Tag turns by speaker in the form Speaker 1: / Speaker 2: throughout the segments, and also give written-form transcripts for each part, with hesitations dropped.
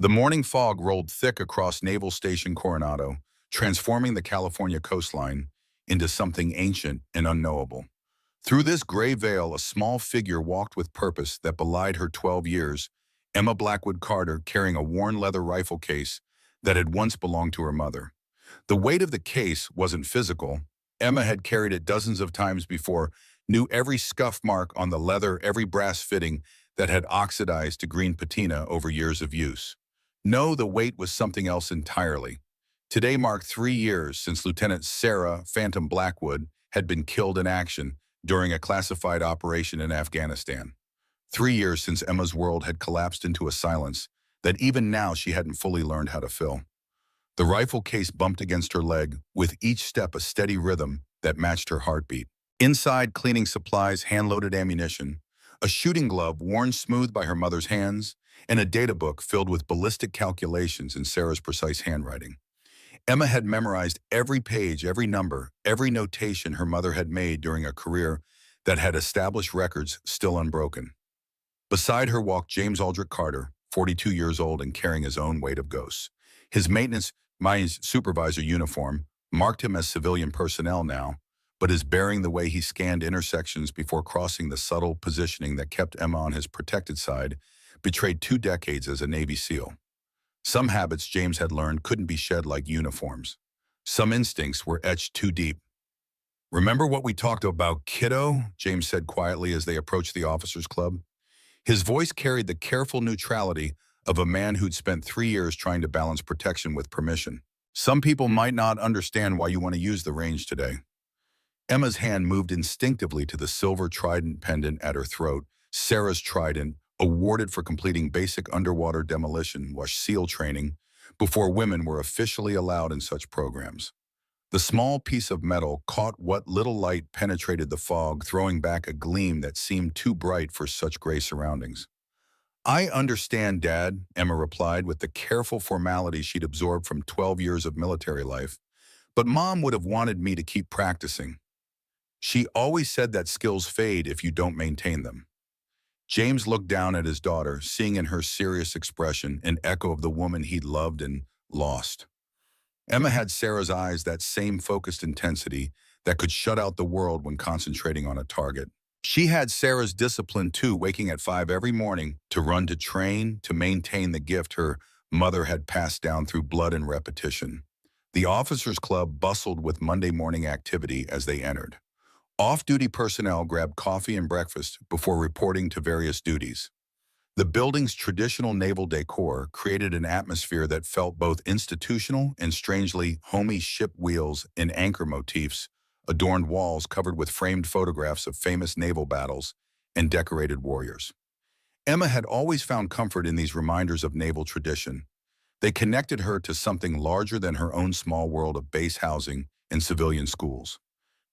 Speaker 1: The morning fog rolled thick across Naval Station Coronado, transforming the California coastline into something ancient and unknowable. Through this gray veil, a small figure walked with purpose that belied her 12 years, Emma Blackwood Carter carrying a worn leather rifle case that had once belonged to her mother. The weight of the case wasn't physical. Emma had carried it dozens of times before, knew every scuff mark on the leather, every brass fitting that had oxidized to green patina over years of use. No, the weight was something else entirely. Today marked 3 years since Lieutenant Sarah Phantom Blackwood had been killed in action during a classified operation in Afghanistan. 3 years since Emma's world had collapsed into a silence that even now she hadn't fully learned how to fill. The rifle case bumped against her leg, with each step a steady rhythm that matched her heartbeat. Inside, cleaning supplies, hand-loaded ammunition, a shooting glove worn smooth by her mother's hands, and a data book filled with ballistic calculations in Sarah's precise handwriting. Emma had memorized every page, every number, every notation her mother had made during a career that had established records still unbroken. Beside her walked James Aldrich Carter, 42 years old and carrying his own weight of ghosts. His maintenance mine's supervisor uniform marked him as civilian personnel now, but his bearing, the way he scanned intersections before crossing, the subtle positioning that kept Emma on his protected side, betrayed 2 decades as a Navy SEAL. Some habits James had learned couldn't be shed like uniforms. Some instincts were etched too deep. "Remember what we talked about, kiddo?" James said quietly as they approached the officers' club. His voice carried the careful neutrality of a man who'd spent 3 years trying to balance protection with permission. "Some people might not understand why you want to use the range today." Emma's hand moved instinctively to the silver trident pendant at her throat, Sarah's trident, awarded for completing basic underwater demolition SEAL training before women were officially allowed in such programs. The small piece of metal caught what little light penetrated the fog, throwing back a gleam that seemed too bright for such gray surroundings. "I understand, Dad," Emma replied with the careful formality she'd absorbed from 12 years of military life, "but Mom would have wanted me to keep practicing. She always said that skills fade if you don't maintain them." James looked down at his daughter, seeing in her serious expression an echo of the woman he'd loved and lost. Emma had Sarah's eyes, that same focused intensity that could shut out the world when concentrating on a target. She had Sarah's discipline too, waking at 5 every morning to run, to train, to maintain the gift her mother had passed down through blood and repetition. The officers' club bustled with Monday morning activity as they entered. Off-duty personnel grabbed coffee and breakfast before reporting to various duties. The building's traditional naval decor created an atmosphere that felt both institutional and strangely homey. Ship wheels and anchor motifs adorned walls covered with framed photographs of famous naval battles and decorated warriors. Emma had always found comfort in these reminders of naval tradition. They connected her to something larger than her own small world of base housing and civilian schools.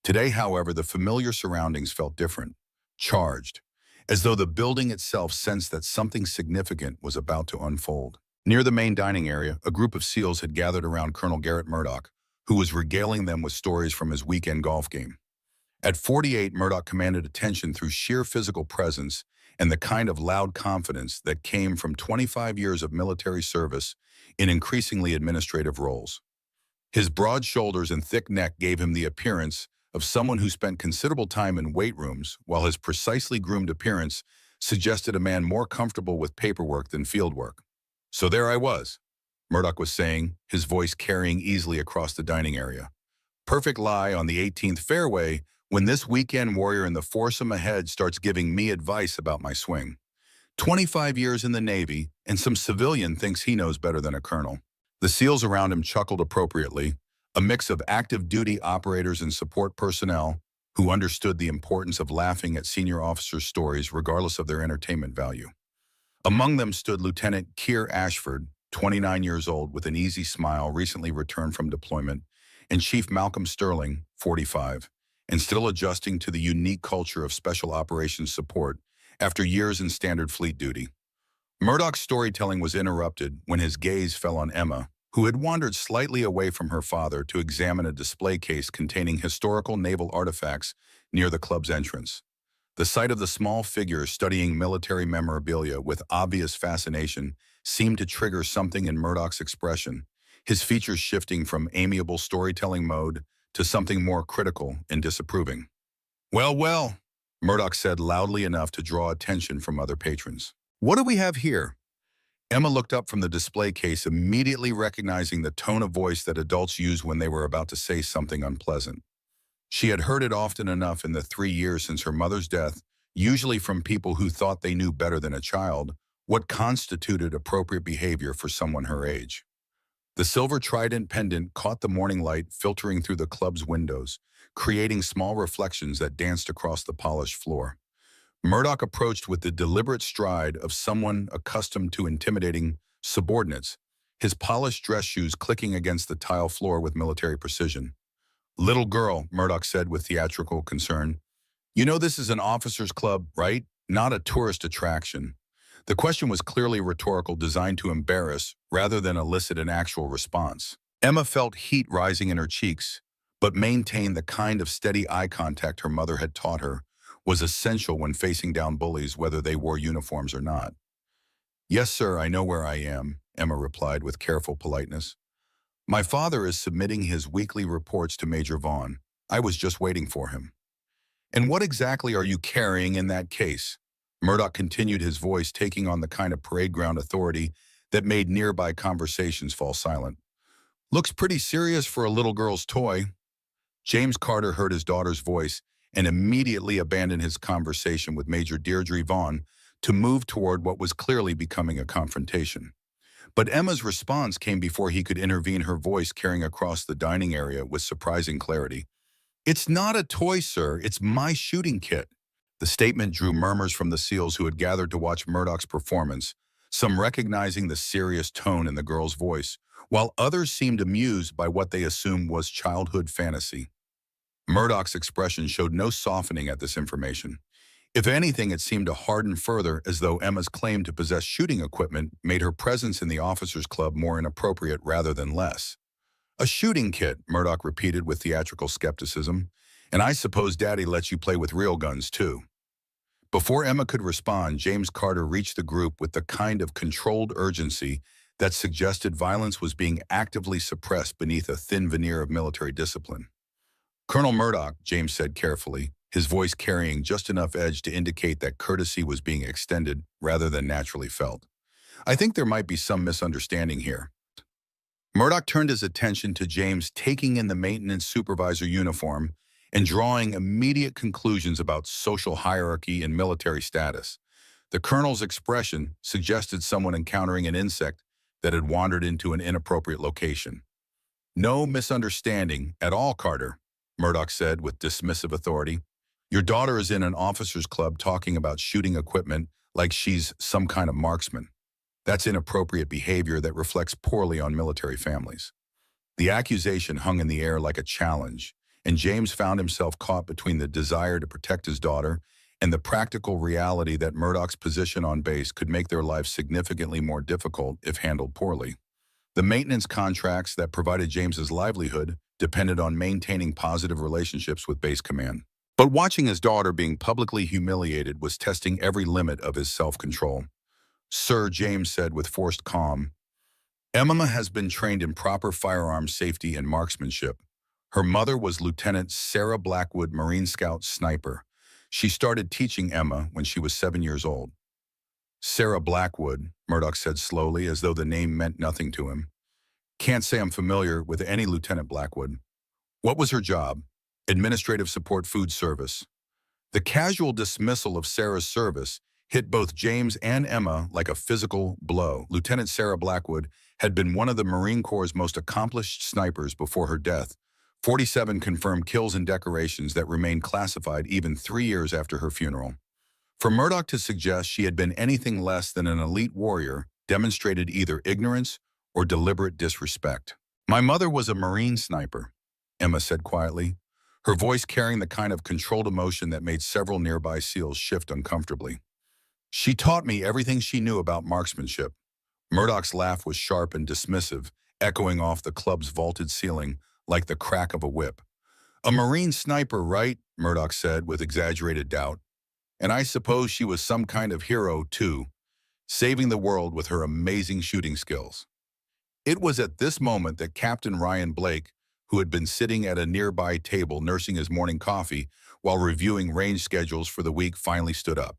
Speaker 1: Today, however, the familiar surroundings felt different, charged, as though the building itself sensed that something significant was about to unfold. Near the main dining area, a group of SEALs had gathered around Colonel Garrett Murdoch, who was regaling them with stories from his weekend golf game. At 48, Murdoch commanded attention through sheer physical presence and the kind of loud confidence that came from 25 years of military service in increasingly administrative roles. His broad shoulders and thick neck gave him the appearance of someone who spent considerable time in weight rooms, while his precisely groomed appearance suggested a man more comfortable with paperwork than field work. "So there I was," Murdoch was saying, his voice carrying easily across the dining area. "Perfect lie on the 18th fairway when this weekend warrior in the foursome ahead starts giving me advice about my swing. 25 years in the Navy, and some civilian thinks he knows better than a colonel." The SEALs around him chuckled appropriately, a mix of active duty operators and support personnel who understood the importance of laughing at senior officers' stories regardless of their entertainment value. Among them stood Lieutenant Keir Ashford, 29 years old with an easy smile, recently returned from deployment, and Chief Malcolm Sterling, 45, and still adjusting to the unique culture of special operations support after years in standard fleet duty. Murdoch's storytelling was interrupted when his gaze fell on Emma, who had wandered slightly away from her father to examine a display case containing historical naval artifacts near the club's entrance. The sight of the small figure studying military memorabilia with obvious fascination seemed to trigger something in Murdoch's expression, his features shifting from amiable storytelling mode to something more critical and disapproving. "Well, well," Murdoch said loudly enough to draw attention from other patrons. "What do we have here?" Emma looked up from the display case, immediately recognizing the tone of voice that adults use when they were about to say something unpleasant. She had heard it often enough in the 3 years since her mother's death, usually from people who thought they knew better than a child what constituted appropriate behavior for someone her age. The silver trident pendant caught the morning light filtering through the club's windows, creating small reflections that danced across the polished floor. Murdoch approached with the deliberate stride of someone accustomed to intimidating subordinates, his polished dress shoes clicking against the tile floor with military precision. "Little girl," Murdoch said with theatrical concern, "you know this is an officers' club, right? Not a tourist attraction." The question was clearly rhetorical, designed to embarrass rather than elicit an actual response. Emma felt heat rising in her cheeks, but maintained the kind of steady eye contact her mother had taught her was essential when facing down bullies, whether they wore uniforms or not. "Yes, sir, I know where I am," Emma replied with careful politeness. "My father is submitting his weekly reports to Major Vaughn. I was just waiting for him." "And what exactly are you carrying in that case?" Murdoch continued, his voice taking on the kind of parade ground authority that made nearby conversations fall silent. "Looks pretty serious for a little girl's toy." James Carter heard his daughter's voice and immediately abandoned his conversation with Major Deirdre Vaughn to move toward what was clearly becoming a confrontation. But Emma's response came before he could intervene, her voice carrying across the dining area with surprising clarity. "It's not a toy, sir. It's my shooting kit." The statement drew murmurs from the SEALs who had gathered to watch Murdoch's performance, some recognizing the serious tone in the girl's voice, while others seemed amused by what they assumed was childhood fantasy. Murdoch's expression showed no softening at this information. If anything, it seemed to harden further, as though Emma's claim to possess shooting equipment made her presence in the officers' club more inappropriate rather than less. "A shooting kit," Murdoch repeated with theatrical skepticism. "And I suppose Daddy lets you play with real guns, too." Before Emma could respond, James Carter reached the group with the kind of controlled urgency that suggested violence was being actively suppressed beneath a thin veneer of military discipline. "Colonel Murdoch," James said carefully, his voice carrying just enough edge to indicate that courtesy was being extended rather than naturally felt. "I think there might be some misunderstanding here." Murdoch turned his attention to James taking in the maintenance supervisor uniform and drawing immediate conclusions about social hierarchy and military status. The colonel's expression suggested someone encountering an insect that had wandered into an inappropriate location. "No misunderstanding at all, Carter," Murdoch said with dismissive authority. "Your daughter is in an officers' club talking about shooting equipment like she's some kind of marksman. That's inappropriate behavior that reflects poorly on military families." The accusation hung in the air like a challenge, and James found himself caught between the desire to protect his daughter and the practical reality that Murdoch's position on base could make their lives significantly more difficult if handled poorly. The maintenance contracts that provided James's livelihood depended on maintaining positive relationships with base command. But watching his daughter being publicly humiliated was testing every limit of his self-control. "Sir," James said with forced calm, "Emma has been trained in proper firearms safety and marksmanship. Her mother was Lieutenant Sarah Blackwood, Marine Scout sniper. She started teaching Emma when she was 7 years old." "Sarah Blackwood," Murdoch said slowly, as though the name meant nothing to him. "Can't say I'm familiar with any Lieutenant Blackwood. What was her job?" "Administrative support, food service." The casual dismissal of Sarah's service hit both James and Emma like a physical blow. Lieutenant Sarah Blackwood had been one of the Marine Corps' most accomplished snipers before her death. 47 confirmed kills and decorations that remained classified even 3 years after her funeral. For Murdoch to suggest she had been anything less than an elite warrior demonstrated either ignorance or deliberate disrespect. "My mother was a Marine sniper," Emma said quietly, her voice carrying the kind of controlled emotion that made several nearby SEALs shift uncomfortably. "She taught me everything she knew about marksmanship." Murdoch's laugh was sharp and dismissive, echoing off the club's vaulted ceiling like the crack of a whip. "A Marine sniper, right?" Murdoch said with exaggerated doubt. "And I suppose she was some kind of hero, too." saving the world with her amazing shooting skills. It was at this moment that Captain Ryan Blake, who had been sitting at a nearby table nursing his morning coffee while reviewing range schedules for the week, finally stood up.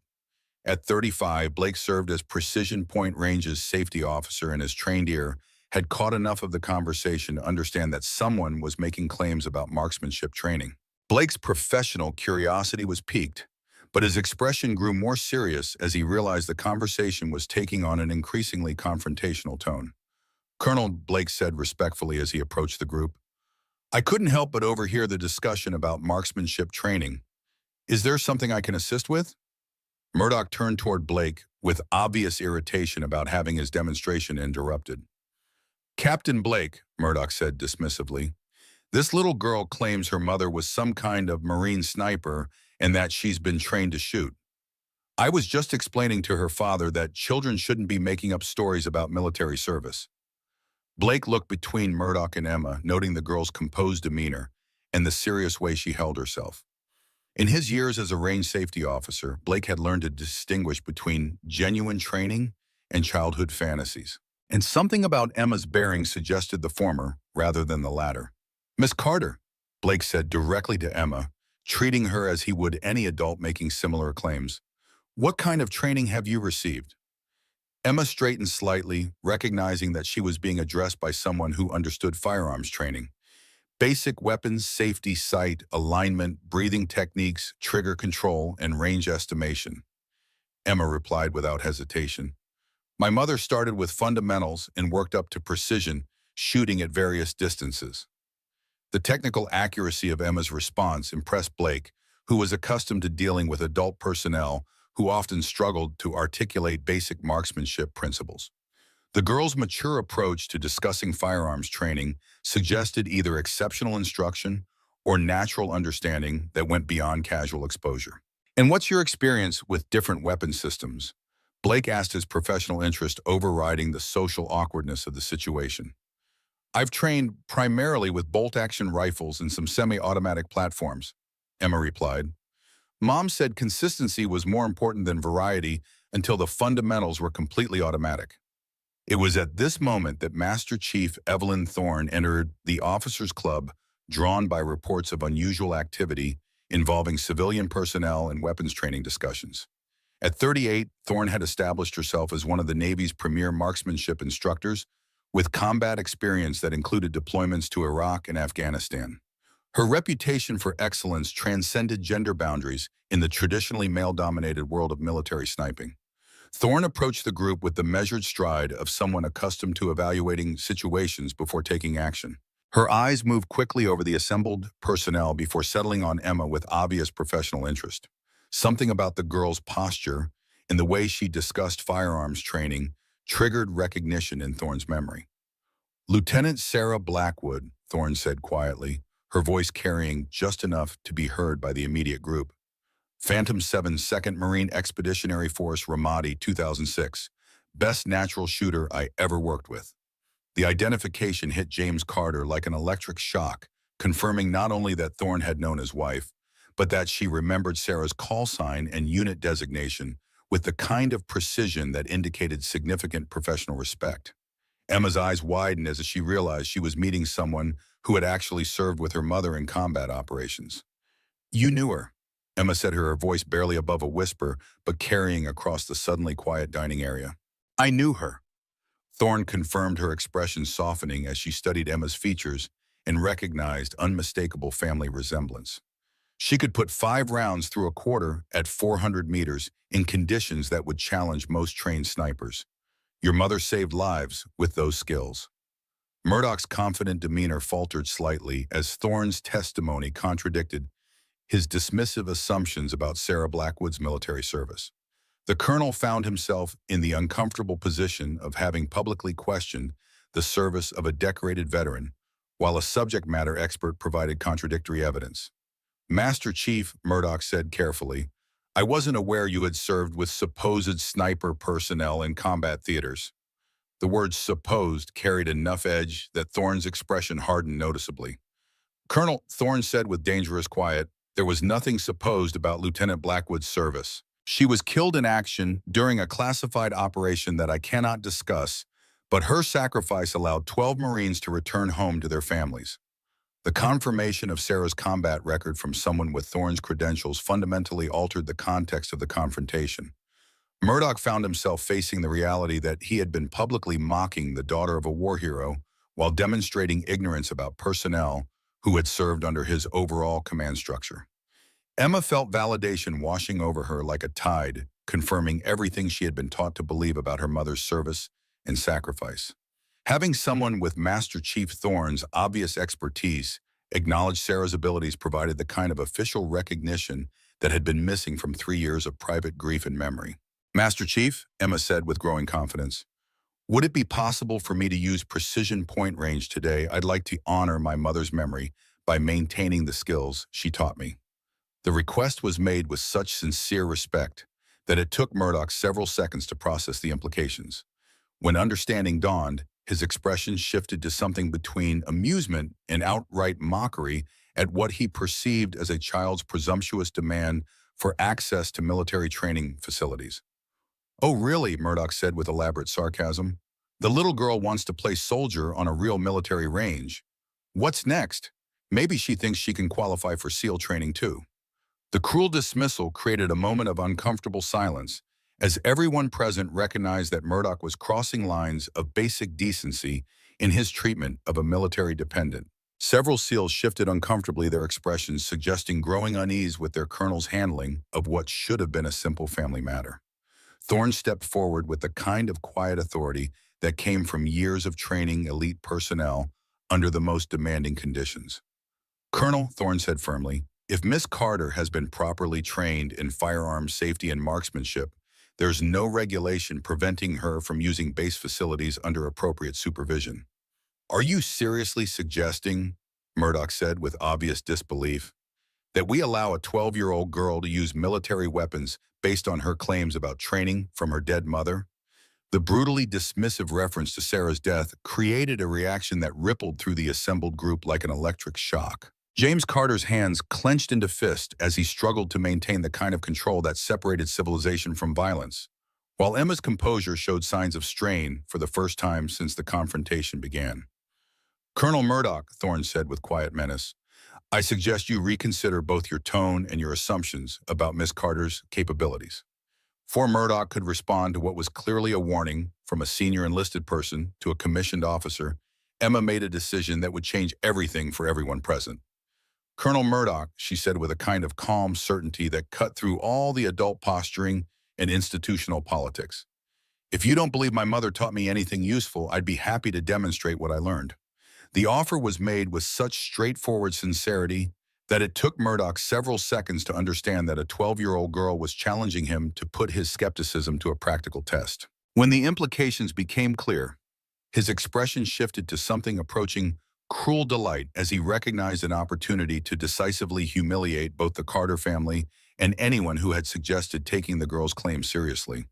Speaker 1: At 35, Blake served as Precision Point Range's safety officer, and his trained ear had caught enough of the conversation to understand that someone was making claims about marksmanship training. Blake's professional curiosity was piqued, but his expression grew more serious as he realized the conversation was taking on an increasingly confrontational tone. Colonel, Blake said respectfully as he approached the group, I couldn't help but overhear the discussion about marksmanship training. Is there something I can assist with? Murdoch turned toward Blake with obvious irritation about having his demonstration interrupted. Captain Blake, Murdoch said dismissively, this little girl claims her mother was some kind of Marine sniper and that she's been trained to shoot. I was just explaining to her father that children shouldn't be making up stories about military service. Blake looked between Murdoch and Emma, noting the girl's composed demeanor and the serious way she held herself. In his years as a range safety officer, Blake had learned to distinguish between genuine training and childhood fantasies. And something about Emma's bearing suggested the former rather than the latter. Miss Carter, Blake said directly to Emma, treating her as he would any adult making similar claims. What kind of training have you received? Emma straightened slightly, recognizing that she was being addressed by someone who understood firearms training. Basic weapons, safety, sight, alignment, breathing techniques, trigger control, and range estimation. Emma replied without hesitation. My mother started with fundamentals and worked up to precision, shooting at various distances. The technical accuracy of Emma's response impressed Blake, who was accustomed to dealing with adult personnel who often struggled to articulate basic marksmanship principles. The girl's mature approach to discussing firearms training suggested either exceptional instruction or natural understanding that went beyond casual exposure. And what's your experience with different weapon systems? Blake asked, his professional interest overriding the social awkwardness of the situation. I've trained primarily with bolt-action rifles and some semi-automatic platforms, Emma replied. Mom said consistency was more important than variety until the fundamentals were completely automatic. It was at this moment that Master Chief Evelyn Thorne entered the Officers' Club, drawn by reports of unusual activity involving civilian personnel and weapons training discussions. At 38, Thorne had established herself as one of the Navy's premier marksmanship instructors, with combat experience that included deployments to Iraq and Afghanistan. Her reputation for excellence transcended gender boundaries in the traditionally male-dominated world of military sniping. Thorne approached the group with the measured stride of someone accustomed to evaluating situations before taking action. Her eyes moved quickly over the assembled personnel before settling on Emma with obvious professional interest. Something about the girl's posture and the way she discussed firearms training triggered recognition in Thorne's memory. Lieutenant Sarah Blackwood, Thorne said quietly, her voice carrying just enough to be heard by the immediate group. Phantom 7 2nd Marine Expeditionary Force, Ramadi, 2006. Best natural shooter I ever worked with. The identification hit James Carter like an electric shock, confirming not only that Thorne had known his wife, but that she remembered Sarah's call sign and unit designation with the kind of precision that indicated significant professional respect. Emma's eyes widened as she realized she was meeting someone who had actually served with her mother in combat operations. You knew her, Emma said, her voice barely above a whisper, but carrying across the suddenly quiet dining area. I knew her. Thorne confirmed, her expression softening as she studied Emma's features and recognized unmistakable family resemblance. She could put 5 rounds through a quarter at 400 meters in conditions that would challenge most trained snipers. Your mother saved lives with those skills. Murdoch's confident demeanor faltered slightly as Thorne's testimony contradicted his dismissive assumptions about Sarah Blackwood's military service. The colonel found himself in the uncomfortable position of having publicly questioned the service of a decorated veteran, while a subject matter expert provided contradictory evidence. Master Chief, Murdoch said carefully, I wasn't aware you had served with supposed sniper personnel in combat theaters. The word supposed carried enough edge that Thorne's expression hardened noticeably. Colonel, Thorne said with dangerous quiet, there was nothing supposed about Lieutenant Blackwood's service. She was killed in action during a classified operation that I cannot discuss, but her sacrifice allowed 12 Marines to return home to their families. The confirmation of Sarah's combat record from someone with Thorne's credentials fundamentally altered the context of the confrontation. Murdoch found himself facing the reality that he had been publicly mocking the daughter of a war hero while demonstrating ignorance about personnel who had served under his overall command structure. Emma felt validation washing over her like a tide, confirming everything she had been taught to believe about her mother's service and sacrifice. Having someone with Master Chief Thorne's obvious expertise acknowledge Sarah's abilities provided the kind of official recognition that had been missing from 3 years of private grief and memory. Master Chief, Emma said with growing confidence, would it be possible for me to use precision point range today? I'd like to honor my mother's memory by maintaining the skills she taught me. The request was made with such sincere respect that it took Murdoch several seconds to process the implications. When understanding dawned, his expression shifted to something between amusement and outright mockery at what he perceived as a child's presumptuous demand for access to military training facilities. Oh, really? Murdoch said with elaborate sarcasm. The little girl wants to play soldier on a real military range. What's next? Maybe she thinks she can qualify for SEAL training too. The cruel dismissal created a moment of uncomfortable silence as everyone present recognized that Murdoch was crossing lines of basic decency in his treatment of a military dependent. Several SEALs shifted uncomfortably their expressions, suggesting growing unease with their colonel's handling of what should have been a simple family matter. Thorne stepped forward with the kind of quiet authority that came from years of training elite personnel under the most demanding conditions. Colonel, Thorne said firmly, if Miss Carter has been properly trained in firearms safety and marksmanship, there's no regulation preventing her from using base facilities under appropriate supervision. Are you seriously suggesting, Murdoch said with obvious disbelief, that we allow a 12-year-old girl to use military weapons based on her claims about training from her dead mother? The brutally dismissive reference to Sarah's death created a reaction that rippled through the assembled group like an electric shock. James Carter's hands clenched into fist as he struggled to maintain the kind of control that separated civilization from violence, while Emma's composure showed signs of strain for the first time since the confrontation began. Colonel Murdoch, Thorne said with quiet menace, I suggest you reconsider both your tone and your assumptions about Miss Carter's capabilities. Before Murdoch could respond to what was clearly a warning from a senior enlisted person to a commissioned officer, Emma made a decision that would change everything for everyone present. Colonel Murdoch, she said with a kind of calm certainty that cut through all the adult posturing and institutional politics. If you don't believe my mother taught me anything useful, I'd be happy to demonstrate what I learned. The offer was made with such straightforward sincerity that it took Murdoch several seconds to understand that a 12-year-old girl was challenging him to put his skepticism to a practical test. When the implications became clear, his expression shifted to something approaching cruel delight as he recognized an opportunity to decisively humiliate both the Carter family and anyone who had suggested taking the girl's claim seriously.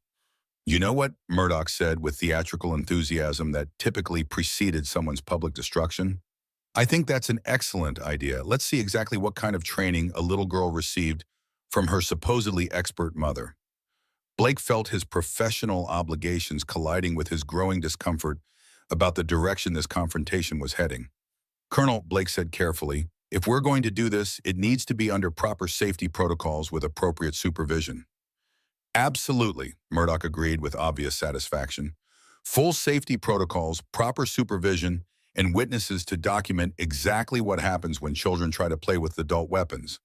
Speaker 1: You know what? Murdoch said with theatrical enthusiasm that typically preceded someone's public destruction. I think that's an excellent idea. Let's see exactly what kind of training a little girl received from her supposedly expert mother. Blake felt his professional obligations colliding with his growing discomfort about the direction this confrontation was heading. Colonel, Blake said carefully, if we're going to do this, it needs to be under proper safety protocols with appropriate supervision. Absolutely, Murdoch agreed with obvious satisfaction. Full safety protocols, proper supervision, and witnesses to document exactly what happens when children try to play with adult weapons.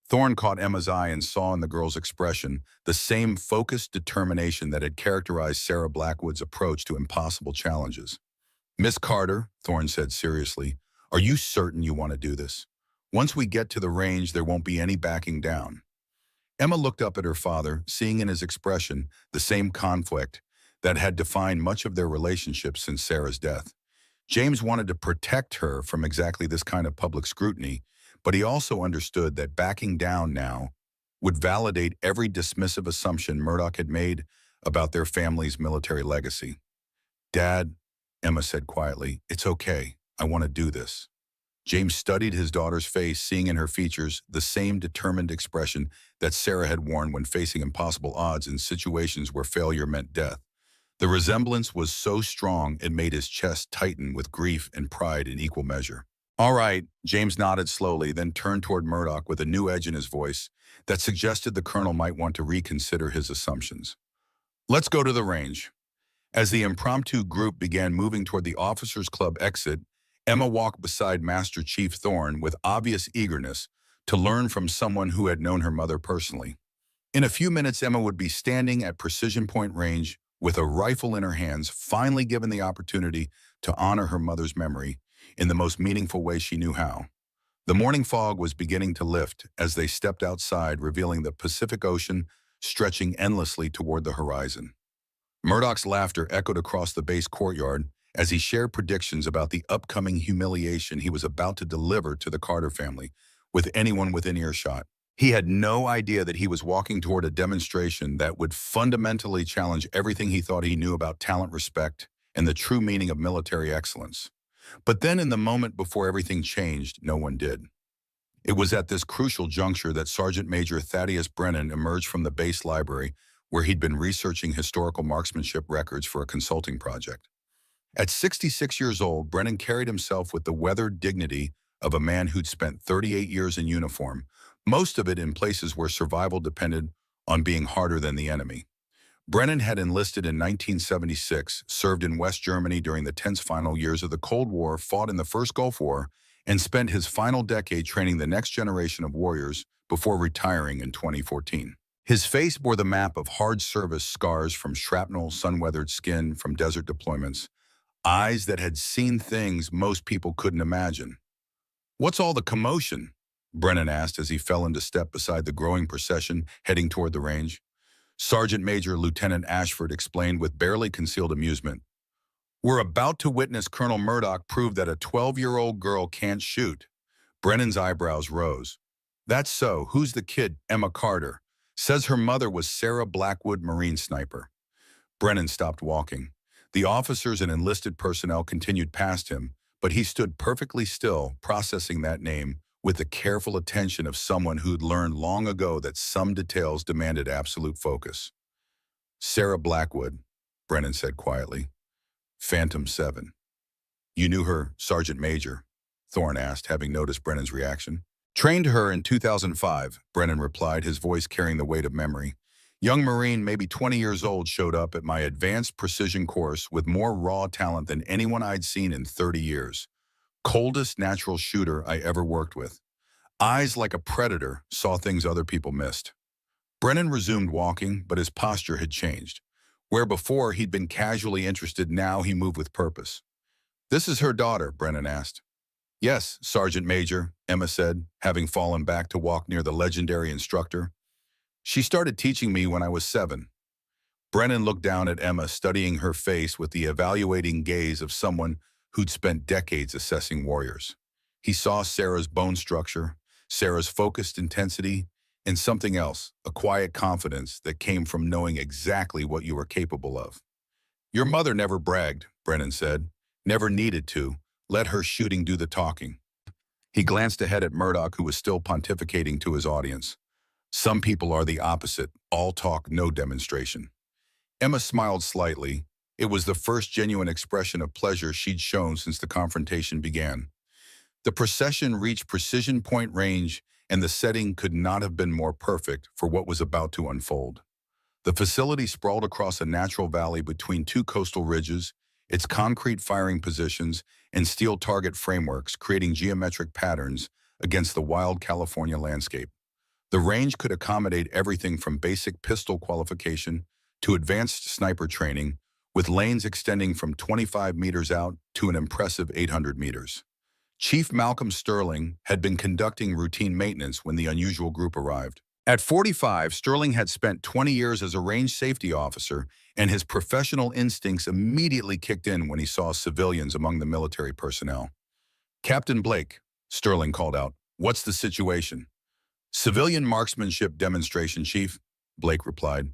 Speaker 1: Thorne caught Emma's eye and saw in the girl's expression the same focused determination that had characterized Sarah Blackwood's approach to impossible challenges. Miss Carter, Thorne said seriously, are you certain you want to do this? Once we get to the range, there won't be any backing down. Emma looked up at her father, seeing in his expression the same conflict that had defined much of their relationship since Sarah's death. James wanted to protect her from exactly this kind of public scrutiny, but he also understood that backing down now would validate every dismissive assumption Murdoch had made about their family's military legacy. Dad, Emma said quietly, it's okay. I want to do this. James studied his daughter's face, seeing in her features the same determined expression that Sarah had worn when facing impossible odds in situations where failure meant death. The resemblance was so strong it made his chest tighten with grief and pride in equal measure. All right, James nodded slowly, then turned toward Murdoch with a new edge in his voice that suggested the colonel might want to reconsider his assumptions. Let's go to the range. As the impromptu group began moving toward the officers' club exit, Emma walked beside Master Chief Thorne with obvious eagerness to learn from someone who had known her mother personally. In a few minutes, Emma would be standing at precision point range with a rifle in her hands, finally given the opportunity to honor her mother's memory in the most meaningful way she knew how. The morning fog was beginning to lift as they stepped outside, revealing the Pacific Ocean stretching endlessly toward the horizon. Murdoch's laughter echoed across the base courtyard as he shared predictions about the upcoming humiliation he was about to deliver to the Carter family with anyone within earshot. He had no idea that he was walking toward a demonstration that would fundamentally challenge everything he thought he knew about talent, respect, and the true meaning of military excellence. But then in the moment before everything changed, no one did. It was at this crucial juncture that Sergeant Major Thaddeus Brennan emerged from the base library where he'd been researching historical marksmanship records for a consulting project. At 66 years old, Brennan carried himself with the weathered dignity of a man who'd spent 38 years in uniform, most of it in places where survival depended on being harder than the enemy. Brennan had enlisted in 1976, served in West Germany during the tense final years of the Cold War, fought in the First Gulf War, and spent his final decade training the next generation of warriors before retiring in 2014. His face bore the map of hard service scars from shrapnel, sun-weathered skin from desert deployments, eyes that had seen things most people couldn't imagine. "What's all the commotion?" Brennan asked as he fell into step beside the growing procession heading toward the range. Sergeant Major Lieutenant Ashford explained with barely concealed amusement. "We're about to witness Colonel Murdoch prove that a 12-year-old girl can't shoot." Brennan's eyebrows rose. "That's so. Who's the kid? Emma Carter. Says her mother was Sarah Blackwood, Marine sniper." Brennan stopped walking. The officers and enlisted personnel continued past him, but he stood perfectly still, processing that name with the careful attention of someone who'd learned long ago that some details demanded absolute focus. "Sarah Blackwood," Brennan said quietly. "Phantom 7. "You knew her, Sergeant Major?" Thorne asked, having noticed Brennan's reaction. "Trained her in 2005, Brennan replied, his voice carrying the weight of memory. "Young Marine, maybe 20 years old, showed up at my advanced precision course with more raw talent than anyone I'd seen in 30 years. Coldest natural shooter I ever worked with. Eyes like a predator, saw things other people missed." Brennan resumed walking, but his posture had changed. Where before he'd been casually interested, now he moved with purpose. "This is her daughter?" Brennan asked. "Yes, Sergeant Major," Emma said, having fallen back to walk near the legendary instructor. "She started teaching me when I was 7. Brennan looked down at Emma, studying her face with the evaluating gaze of someone who'd spent decades assessing warriors. He saw Sarah's bone structure, Sarah's focused intensity, and something else, a quiet confidence that came from knowing exactly what you were capable of. "Your mother never bragged," Brennan said. "Never needed to. Let her shooting do the talking." He glanced ahead at Murdoch, who was still pontificating to his audience. "Some people are the opposite, all talk, no demonstration." Emma smiled slightly. It was the first genuine expression of pleasure she'd shown since the confrontation began. The procession reached precision point range, and the setting could not have been more perfect for what was about to unfold. The facility sprawled across a natural valley between two coastal ridges, its concrete firing positions and steel target frameworks creating geometric patterns against the wild California landscape. The range could accommodate everything from basic pistol qualification to advanced sniper training, with lanes extending from 25 meters out to an impressive 800 meters. Chief Malcolm Sterling had been conducting routine maintenance when the unusual group arrived. At 45, Sterling had spent 20 years as a range safety officer, and his professional instincts immediately kicked in when he saw civilians among the military personnel. "Captain Blake," Sterling called out, "what's the situation?" "Civilian marksmanship demonstration, Chief," Blake replied.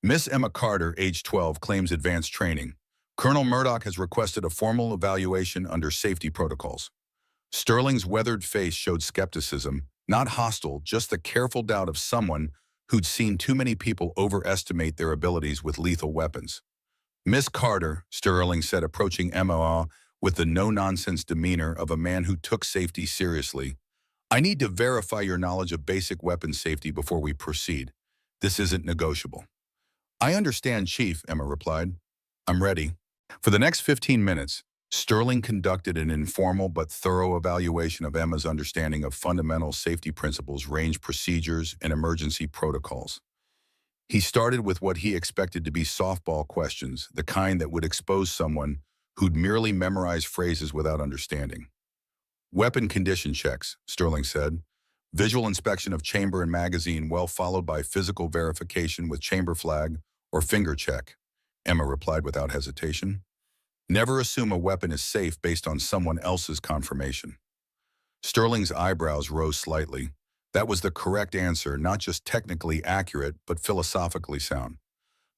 Speaker 1: "Miss Emma Carter, age 12, claims advanced training. Colonel Murdoch has requested a formal evaluation under safety protocols." Sterling's weathered face showed skepticism, not hostile, just the careful doubt of someone who'd seen too many people overestimate their abilities with lethal weapons. Miss Carter, Sterling said, approaching Emma with the no-nonsense demeanor of a man who took safety seriously. I need to verify your knowledge of basic weapons safety before we proceed. This isn't negotiable. I understand, Chief, Emma replied. I'm ready. For the next 15 minutes, Sterling conducted an informal but thorough evaluation of Emma's understanding of fundamental safety principles, range procedures, and emergency protocols. He started with what he expected to be softball questions, the kind that would expose someone who'd merely memorize phrases without understanding. Weapon condition checks, Sterling said. Visual inspection of chamber and magazine, well followed by physical verification with chamber flag or finger check, Emma replied without hesitation. Never assume a weapon is safe based on someone else's confirmation. Sterling's eyebrows rose slightly. That was the correct answer, not just technically accurate, but philosophically sound.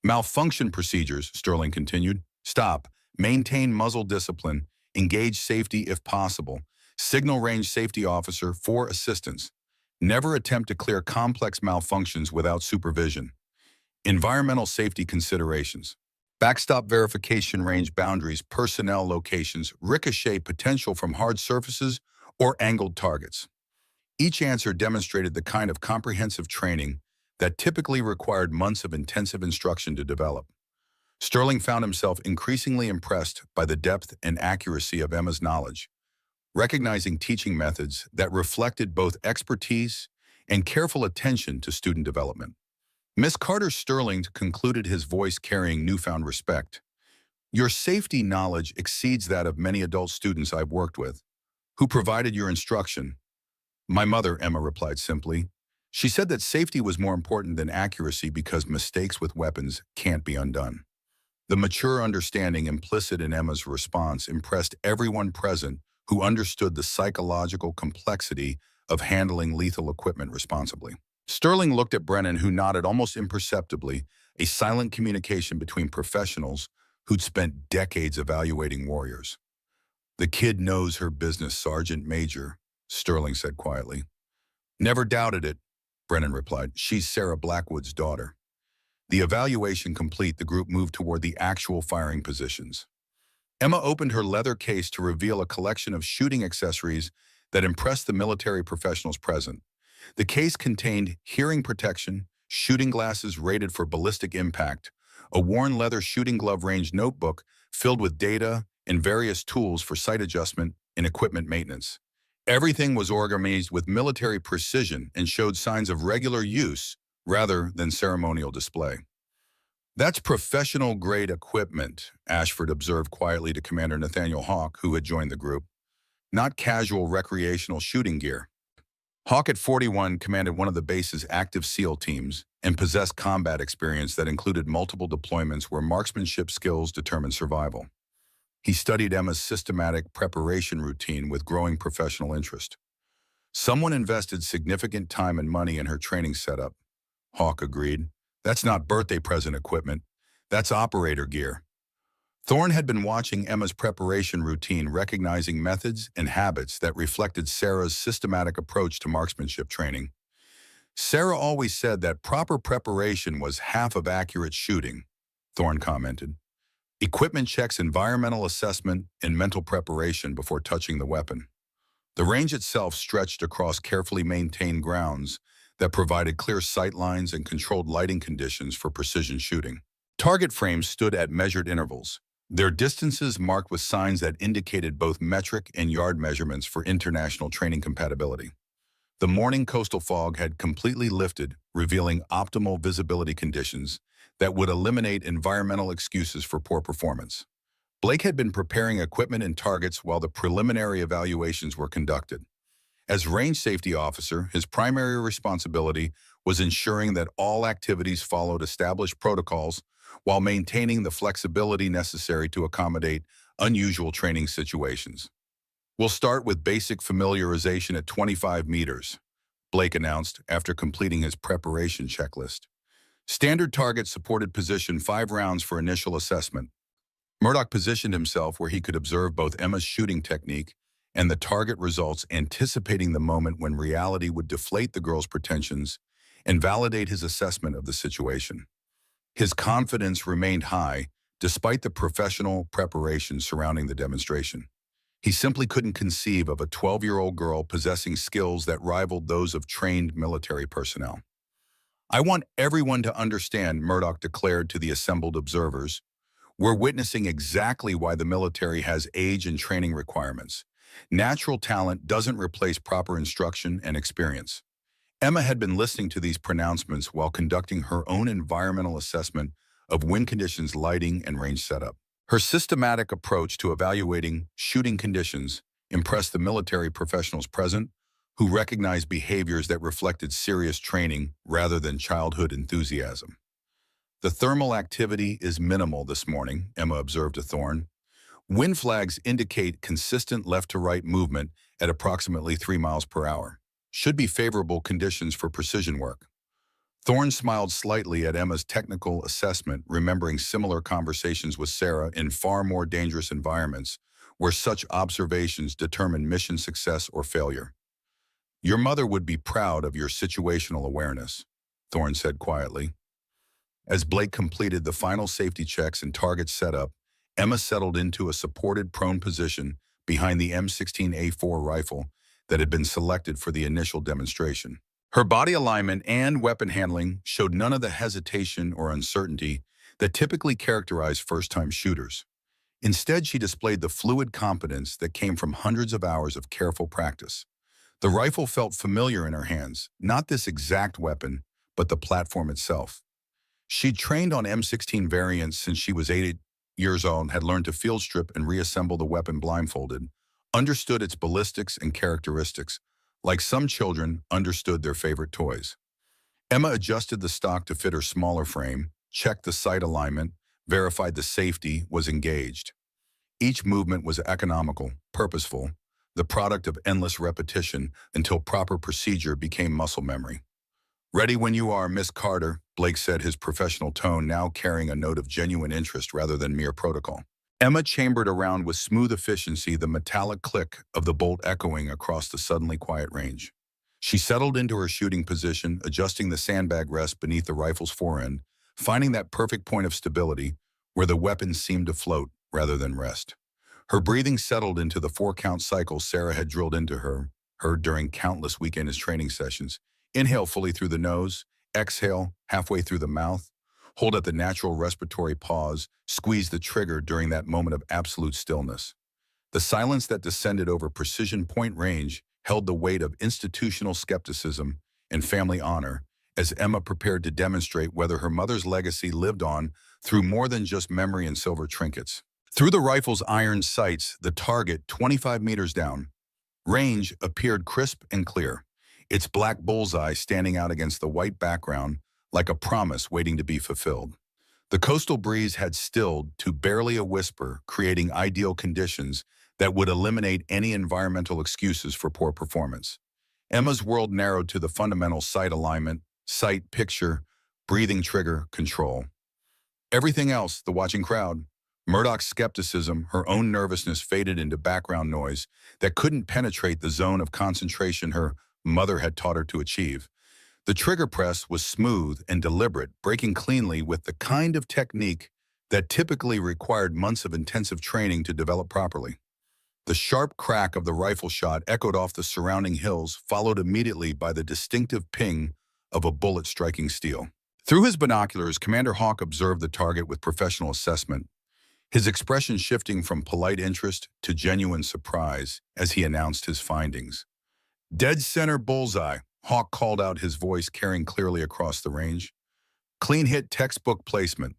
Speaker 1: Malfunction procedures, Sterling continued. Stop. Maintain muzzle discipline. Engage safety if possible. Signal range safety officer for assistance. Never attempt to clear complex malfunctions without supervision. Environmental safety considerations. Backstop verification range boundaries, personnel locations, ricochet potential from hard surfaces or angled targets. Each answer demonstrated the kind of comprehensive training that typically required months of intensive instruction to develop. Sterling found himself increasingly impressed by the depth and accuracy of Emma's knowledge, recognizing teaching methods that reflected both expertise and careful attention to student development. Miss Carter Sterling concluded, his voice carrying newfound respect. Your safety knowledge exceeds that of many adult students I've worked with. Who provided your instruction? My mother, Emma replied simply. She said that safety was more important than accuracy because mistakes with weapons can't be undone. The mature understanding implicit in Emma's response impressed everyone present who understood the psychological complexity of handling lethal equipment responsibly. Sterling looked at Brennan, who nodded almost imperceptibly, a silent communication between professionals who'd spent decades evaluating warriors. The kid knows her business, Sergeant Major, Sterling said quietly. Never doubted it, Brennan replied. She's Sarah Blackwood's daughter. The evaluation complete, the group moved toward the actual firing positions. Emma opened her leather case to reveal a collection of shooting accessories that impressed the military professionals present. The case contained hearing protection, shooting glasses rated for ballistic impact, a worn leather shooting glove range notebook filled with data and various tools for sight adjustment and equipment maintenance. Everything was organized with military precision and showed signs of regular use rather than ceremonial display. That's professional-grade equipment, Ashford observed quietly to Commander Nathaniel Hawk, who had joined the group. Not casual recreational shooting gear. Hawk at 41 commanded one of the base's active SEAL teams and possessed combat experience that included multiple deployments where marksmanship skills determined survival. He studied Emma's systematic preparation routine with growing professional interest. Someone invested significant time and money in her training setup, Hawk agreed. That's not birthday present equipment. That's operator gear. Thorne had been watching Emma's preparation routine, recognizing methods and habits that reflected Sarah's systematic approach to marksmanship training. Sarah always said that proper preparation was half of accurate shooting, Thorne commented. Equipment checks, environmental assessment, and mental preparation before touching the weapon. The range itself stretched across carefully maintained grounds that provided clear sight lines and controlled lighting conditions for precision shooting. Target frames stood at measured intervals, their distances marked with signs that indicated both metric and yard measurements for international training compatibility. The morning coastal fog had completely lifted, revealing optimal visibility conditions that would eliminate environmental excuses for poor performance. Blake had been preparing equipment and targets while the preliminary evaluations were conducted. As range safety officer, his primary responsibility was ensuring that all activities followed established protocols while maintaining the flexibility necessary to accommodate unusual training situations. We'll start with basic familiarization at 25 meters, Blake announced after completing his preparation checklist. Standard target supported position 5 rounds for initial assessment. Murdoch positioned himself where he could observe both Emma's shooting technique and the target results anticipating the moment when reality would deflate the girl's pretensions and validate his assessment of the situation. His confidence remained high despite the professional preparation surrounding the demonstration. He simply couldn't conceive of a 12-year-old girl possessing skills that rivaled those of trained military personnel. "I want everyone to understand," Murdoch declared to the assembled observers. "We're witnessing exactly why the military has age and training requirements. Natural talent doesn't replace proper instruction and experience." Emma had been listening to these pronouncements while conducting her own environmental assessment of wind conditions, lighting, and range setup. Her systematic approach to evaluating shooting conditions impressed the military professionals present, who recognized behaviors that reflected serious training rather than childhood enthusiasm. "The thermal activity is minimal this morning," Emma observed to Thorne. "Wind flags indicate consistent left-to-right movement at approximately 3 miles per hour. Should be favorable conditions for precision work." Thorne smiled slightly at Emma's technical assessment, remembering similar conversations with Sarah in far more dangerous environments where such observations determine mission success or failure. "Your mother would be proud of your situational awareness," Thorne said quietly. As Blake completed the final safety checks and target setup, Emma settled into a supported prone position behind the M16A4 rifle that had been selected for the initial demonstration. Her body alignment and weapon handling showed none of the hesitation or uncertainty that typically characterize first-time shooters. Instead, she displayed the fluid confidence that came from hundreds of hours of careful practice. The rifle felt familiar in her hands, not this exact weapon, but the platform itself. She'd trained on M16 variants since she was 8 years old, had learned to field strip and reassemble the weapon blindfolded, understood its ballistics and characteristics, like some children understood their favorite toys. Emma adjusted the stock to fit her smaller frame, checked the sight alignment, verified the safety was engaged. Each movement was economical, purposeful, the product of endless repetition until proper procedure became muscle memory. "Ready when you are, Miss Carter," Blake said, his professional tone now carrying a note of genuine interest rather than mere protocol. Emma chambered around with smooth efficiency, the metallic click of the bolt echoing across the suddenly quiet range. She settled into her shooting position, adjusting the sandbag rest beneath the rifle's forend, finding that perfect point of stability where the weapon seemed to float rather than rest. Her breathing settled into the 4-count cycle Sarah had drilled into her during countless weekend training sessions. Inhale fully through the nose, exhale halfway through the mouth, hold at the natural respiratory pause, squeeze the trigger during that moment of absolute stillness. The silence that descended over precision point range held the weight of institutional skepticism and family honor as Emma prepared to demonstrate whether her mother's legacy lived on through more than just memory and silver trinkets. Through the rifle's iron sights, the target, 25 meters down, range appeared crisp and clear, its black bullseye standing out against the white background like a promise waiting to be fulfilled. The coastal breeze had stilled to barely a whisper, creating ideal conditions that would eliminate any environmental excuses for poor performance. Emma's world narrowed to the fundamental sight alignment, sight, picture, breathing, trigger, control. Everything else, the watching crowd, Murdoch's skepticism, her own nervousness faded into background noise that couldn't penetrate the zone of concentration her mother had taught her to achieve. The trigger press was smooth and deliberate, breaking cleanly with the kind of technique that typically required months of intensive training to develop properly. The sharp crack of the rifle shot echoed off the surrounding hills, followed immediately by the distinctive ping of a bullet striking steel. Through his binoculars, Commander Hawk observed the target with professional assessment, his expression shifting from polite interest to genuine surprise as he announced his findings. "Dead center bullseye," Hawk called out, his voice carrying clearly across the range. "Clean hit, textbook placement."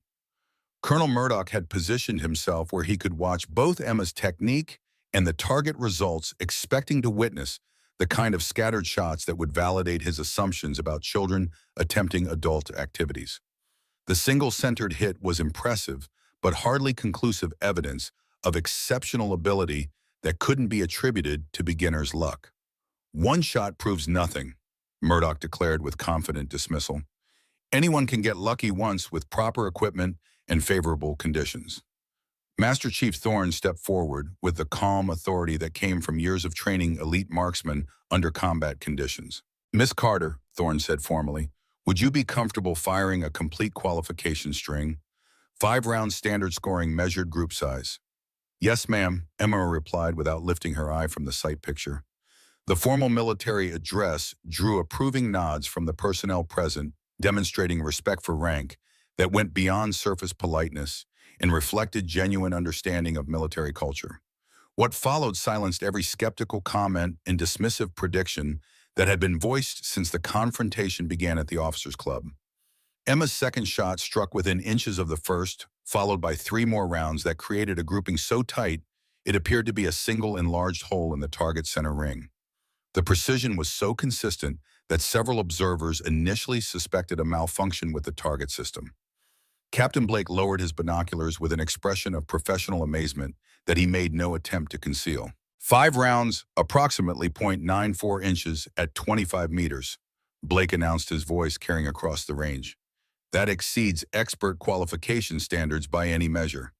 Speaker 1: Colonel Murdoch had positioned himself where he could watch both Emma's technique and the target results, expecting to witness the kind of scattered shots that would validate his assumptions about children attempting adult activities. The single-centered hit was impressive, but hardly conclusive evidence of exceptional ability that couldn't be attributed to beginner's luck. "One shot proves nothing," Murdoch declared with confident dismissal. "Anyone can get lucky once with proper equipment and favorable conditions." Master Chief Thorne stepped forward with the calm authority that came from years of training elite marksmen under combat conditions. Miss Carter, Thorne said formally, would you be comfortable firing a complete qualification string? 5-round standard scoring measured group size. Yes, ma'am, Emma replied without lifting her eye from the sight picture. The formal military address drew approving nods from the personnel present, demonstrating respect for rank that went beyond surface politeness and reflected genuine understanding of military culture. What followed silenced every skeptical comment and dismissive prediction that had been voiced since the confrontation began at the officers' club. Emma's second shot struck within inches of the first, followed by 3 more rounds that created a grouping so tight it appeared to be a single enlarged hole in the target's center ring. The precision was so consistent that several observers initially suspected a malfunction with the target system. Captain Blake lowered his binoculars with an expression of professional amazement that he made no attempt to conceal. 5 rounds, approximately 0.94 inches at 25 meters, Blake announced, his voice carrying across the range. That exceeds expert qualification standards by any measure.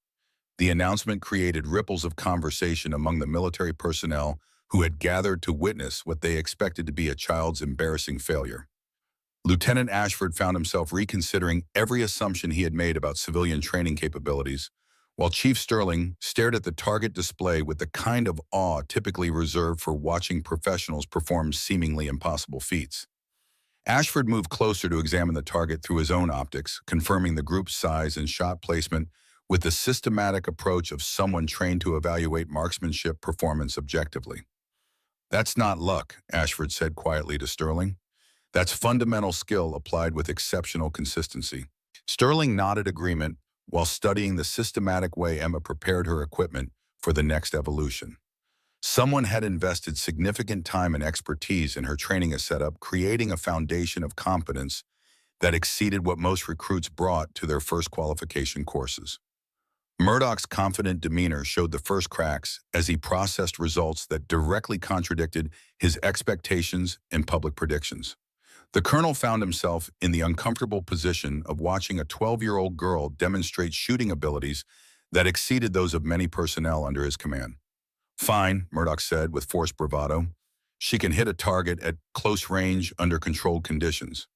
Speaker 1: The announcement created ripples of conversation among the military personnel who had gathered to witness what they expected to be a child's embarrassing failure. Lieutenant Ashford found himself reconsidering every assumption he had made about civilian training capabilities, while Chief Sterling stared at the target display with the kind of awe typically reserved for watching professionals perform seemingly impossible feats. Ashford moved closer to examine the target through his own optics, confirming the group's size and shot placement with the systematic approach of someone trained to evaluate marksmanship performance objectively. That's not luck, Ashford said quietly to Sterling. That's fundamental skill applied with exceptional consistency. Sterling nodded agreement while studying the systematic way Emma prepared her equipment for the next evolution. Someone had invested significant time and expertise in her training setup, creating a foundation of competence that exceeded what most recruits brought to their first qualification courses. Murdoch's confident demeanor showed the first cracks as he processed results that directly contradicted his expectations and public predictions. The colonel found himself in the uncomfortable position of watching a 12-year-old girl demonstrate shooting abilities that exceeded those of many personnel under his command. Fine, Murdoch said with forced bravado. She can hit a target at close range under controlled conditions.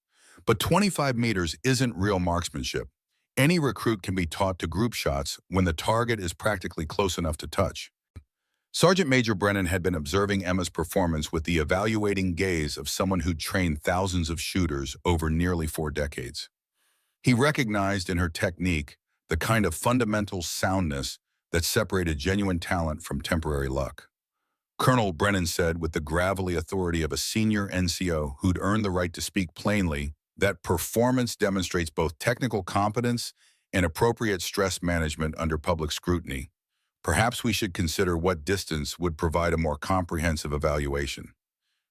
Speaker 1: But 25 meters isn't real marksmanship. Any recruit can be taught to group shots when the target is practically close enough to touch. Sergeant Major Brennan had been observing Emma's performance with the evaluating gaze of someone who'd trained thousands of shooters over nearly 4 decades. He recognized in her technique the kind of fundamental soundness that separated genuine talent from temporary luck. Colonel Brennan said with the gravelly authority of a senior NCO who'd earned the right to speak plainly that performance demonstrates both technical competence and appropriate stress management under public scrutiny. Perhaps we should consider what distance would provide a more comprehensive evaluation.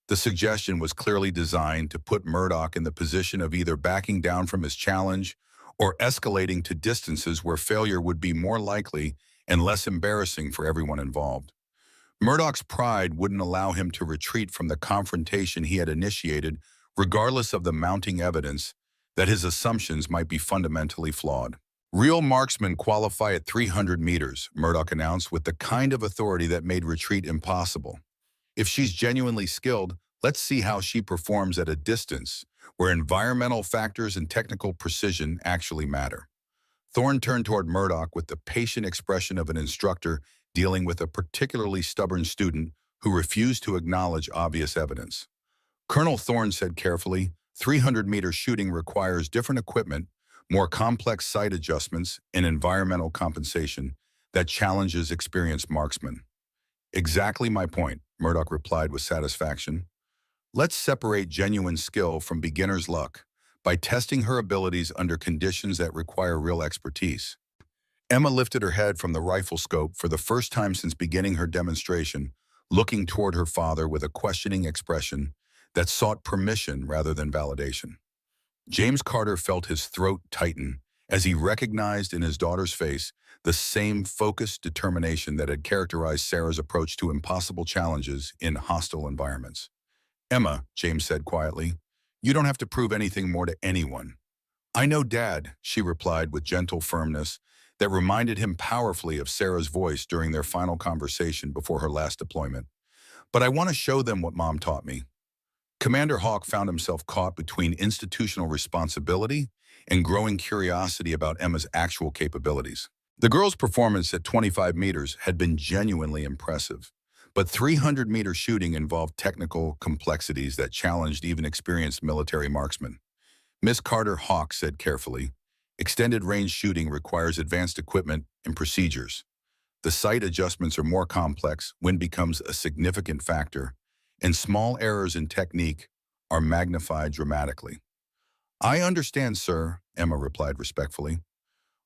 Speaker 1: The suggestion was clearly designed to put Murdoch in the position of either backing down from his challenge or escalating to distances where failure would be more likely and less embarrassing for everyone involved. Murdoch's pride wouldn't allow him to retreat from the confrontation he had initiated, regardless of the mounting evidence that his assumptions might be fundamentally flawed. Real marksmen qualify at 300 meters, Murdoch announced with the kind of authority that made retreat impossible. If she's genuinely skilled, let's see how she performs at a distance where environmental factors and technical precision actually matter. Thorne turned toward Murdoch with the patient expression of an instructor dealing with a particularly stubborn student who refused to acknowledge obvious evidence. Colonel Thorne said carefully, 300-meter shooting requires different equipment, more complex sight adjustments, and environmental compensation that challenges experienced marksmen. Exactly my point, Murdoch replied with satisfaction. Let's separate genuine skill from beginner's luck by testing her abilities under conditions that require real expertise. Emma lifted her head from the rifle scope for the first time since beginning her demonstration, looking toward her father with a questioning expression that sought permission rather than validation. James Carter felt his throat tighten as he recognized in his daughter's face the same focused determination that had characterized Sarah's approach to impossible challenges in hostile environments. Emma, James said quietly, you don't have to prove anything more to anyone. I know, Dad, she replied with gentle firmness that reminded him powerfully of Sarah's voice during their final conversation before her last deployment. "But I want to show them what Mom taught me." Commander Hawk found himself caught between institutional responsibility and growing curiosity about Emma's actual capabilities. The girl's performance at 25 meters had been genuinely impressive, but 300-meter shooting involved technical complexities that challenged even experienced military marksmen. Miss Carter Hawk said carefully, "Extended range shooting requires advanced equipment and procedures. The sight adjustments are more complex, wind becomes a significant factor, and small errors in technique are magnified dramatically." "I understand, sir," Emma replied respectfully.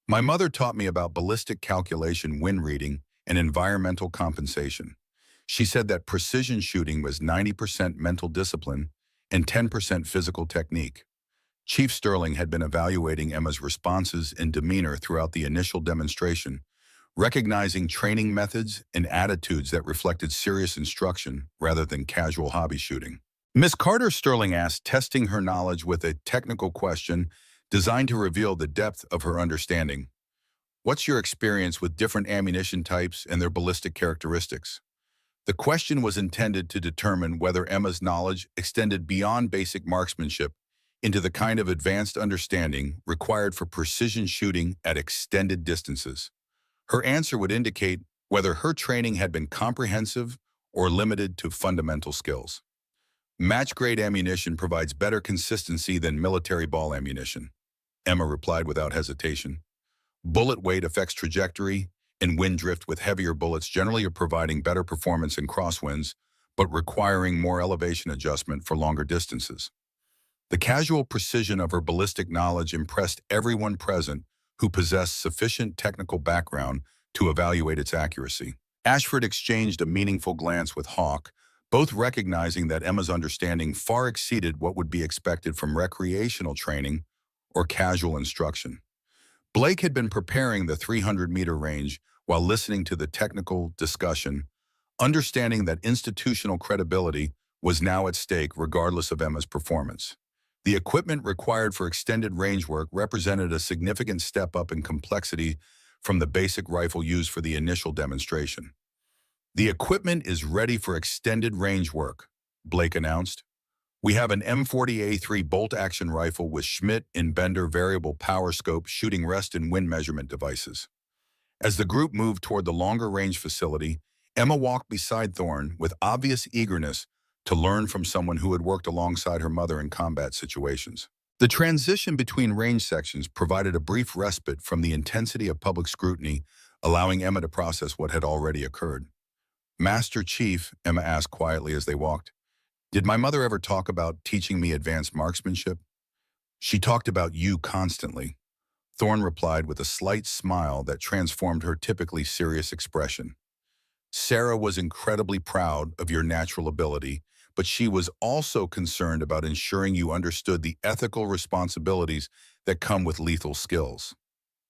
Speaker 1: "My mother taught me about ballistic calculation, wind reading, and environmental compensation. She said that precision shooting was 90% mental discipline and 10% physical technique." Chief Sterling had been evaluating Emma's responses and demeanor throughout the initial demonstration, recognizing training methods and attitudes that reflected serious instruction rather than casual hobby shooting. Miss Carter Sterling asked, testing her knowledge with a technical question designed to reveal the depth of her understanding. "What's your experience with different ammunition types and their ballistic characteristics?" The question was intended to determine whether Emma's knowledge extended beyond basic marksmanship into the kind of advanced understanding required for precision shooting at extended distances. Her answer would indicate whether her training had been comprehensive or limited to fundamental skills. "Match-grade ammunition provides better consistency than military ball ammunition," Emma replied without hesitation. "Bullet weight affects trajectory, and wind drift with heavier bullets generally are providing better performance in crosswinds, but requiring more elevation adjustment for longer distances." The casual precision of her ballistic knowledge impressed everyone present who possessed sufficient technical background to evaluate its accuracy. Ashford exchanged a meaningful glance with Hawk, both recognizing that Emma's understanding far exceeded what would be expected from recreational training or casual instruction. Blake had been preparing the 300-meter range while listening to the technical discussion, understanding that institutional credibility was now at stake regardless of Emma's performance. The equipment required for extended range work represented a significant step up in complexity from the basic rifle used for the initial demonstration. "The equipment is ready for extended range work," Blake announced. "We have an M40A3 bolt-action rifle with Schmidt and Bender variable power scope shooting rest and wind measurement devices." As the group moved toward the longer-range facility, Emma walked beside Thorne with obvious eagerness to learn from someone who had worked alongside her mother in combat situations. The transition between range sections provided a brief respite from the intensity of public scrutiny, allowing Emma to process what had already occurred. "Master Chief," Emma asked quietly as they walked, "did my mother ever talk about teaching me advanced marksmanship?" "She talked about you constantly," Thorne replied with a slight smile that transformed her typically serious expression. "Sarah was incredibly proud of your natural ability, but she was also concerned about ensuring you understood the ethical responsibilities that come with lethal skills."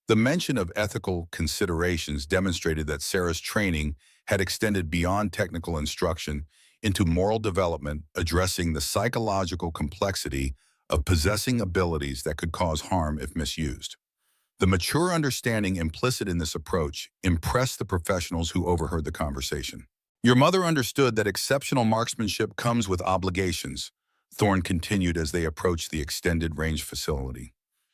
Speaker 1: The mention of ethical considerations demonstrated that Sarah's training had extended beyond technical instruction into moral development, addressing the psychological complexity of possessing abilities that could cause harm if misused. The mature understanding implicit in this approach impressed the professionals who overheard the conversation. "Your mother understood that exceptional marksmanship comes with obligations," Thorne continued as they approached the extended range facility.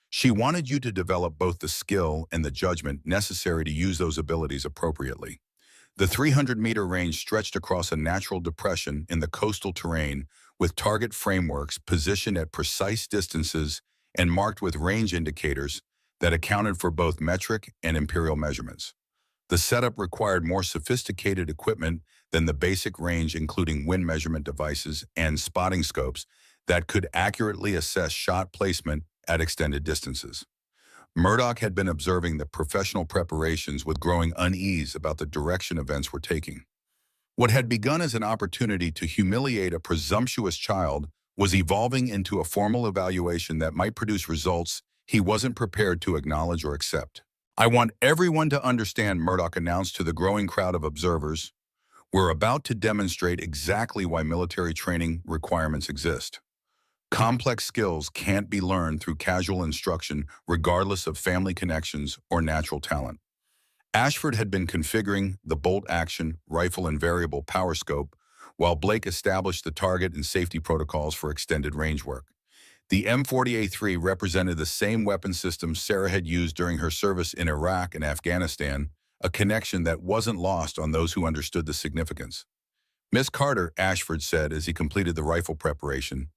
Speaker 1: "She wanted you to develop both the skill and the judgment necessary to use those abilities appropriately." The 300-meter range stretched across a natural depression in the coastal terrain with target frameworks positioned at precise distances and marked with range indicators that accounted for both metric and imperial measurements. The setup required more sophisticated equipment than the basic range, including wind measurement devices and spotting scopes that could accurately assess shot placement at extended distances. Murdoch had been observing the professional preparations with growing unease about the direction events were taking. What had begun as an opportunity to humiliate a presumptuous child was evolving into a formal evaluation that might produce results he wasn't prepared to acknowledge or accept. "I want everyone to understand," Murdoch announced to the growing crowd of observers, "we're about to demonstrate exactly why military training requirements exist. Complex skills can't be learned through casual instruction regardless of family connections or natural talent. Ashford had been configuring the bolt-action rifle and variable power scope, while Blake established the target and safety protocols for extended range work. The M40A3 represented the same weapon system Sarah had used during her service in Iraq and Afghanistan, a connection that wasn't lost on those who understood the significance. Miss Carter, Ashford said as he completed the rifle preparation,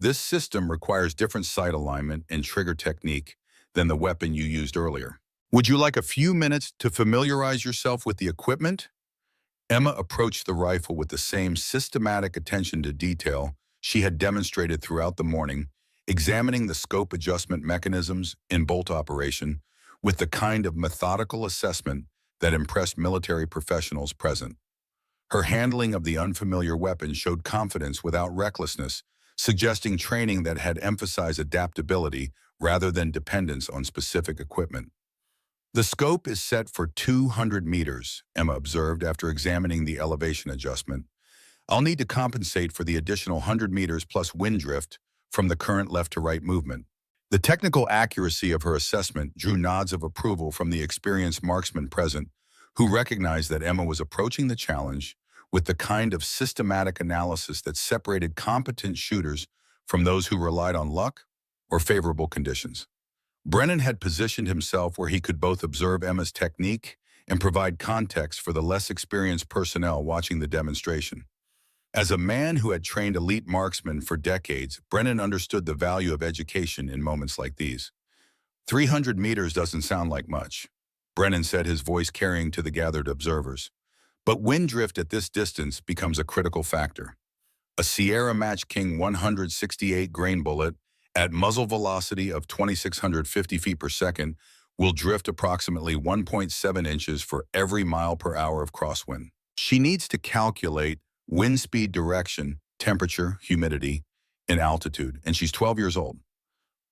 Speaker 1: this system requires different sight alignment and trigger technique than the weapon you used earlier. Would you like a few minutes to familiarize yourself with the equipment? Emma approached the rifle with the same systematic attention to detail she had demonstrated throughout the morning, examining the scope adjustment mechanisms in bolt operation with the kind of methodical assessment that impressed military professionals present. Her handling of the unfamiliar weapon showed confidence without recklessness, suggesting training that had emphasized adaptability rather than dependence on specific equipment. The scope is set for 200 meters, Emma observed after examining the elevation adjustment. I'll need to compensate for the additional 100 meters plus wind drift from the current left-to-right movement. The technical accuracy of her assessment drew nods of approval from the experienced marksman present, who recognized that Emma was approaching the challenge with the kind of systematic analysis that separated competent shooters from those who relied on luck or favorable conditions. Brennan had positioned himself where he could both observe Emma's technique and provide context for the less experienced personnel watching the demonstration. As a man who had trained elite marksmen for decades, Brennan understood the value of education in moments like these. 300 meters doesn't sound like much, Brennan said, his voice carrying to the gathered observers. But wind drift at this distance becomes a critical factor. A Sierra Match King 168 grain bullet at muzzle velocity of 2,650 feet per second will drift approximately 1.7 inches for every mile per hour of crosswind. She needs to calculate wind speed, direction, temperature, humidity, and altitude, and she's 12 years old.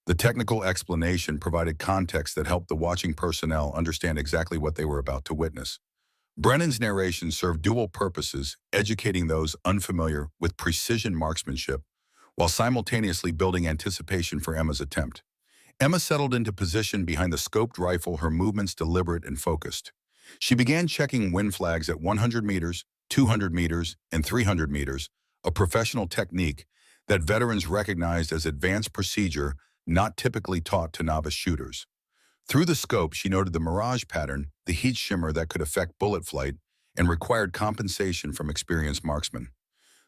Speaker 1: The technical explanation provided context that helped the watching personnel understand exactly what they were about to witness. Brennan's narration served dual purposes, educating those unfamiliar with precision marksmanship, while simultaneously building anticipation for Emma's attempt. Emma settled into position behind the scoped rifle, her movements deliberate and focused. She began checking wind flags at 100 meters, 200 meters, and 300 meters, a professional technique that veterans recognized as advanced procedure not typically taught to novice shooters. Through the scope, she noted the mirage pattern, the heat shimmer that could affect bullet flight, and required compensation from experienced marksmen.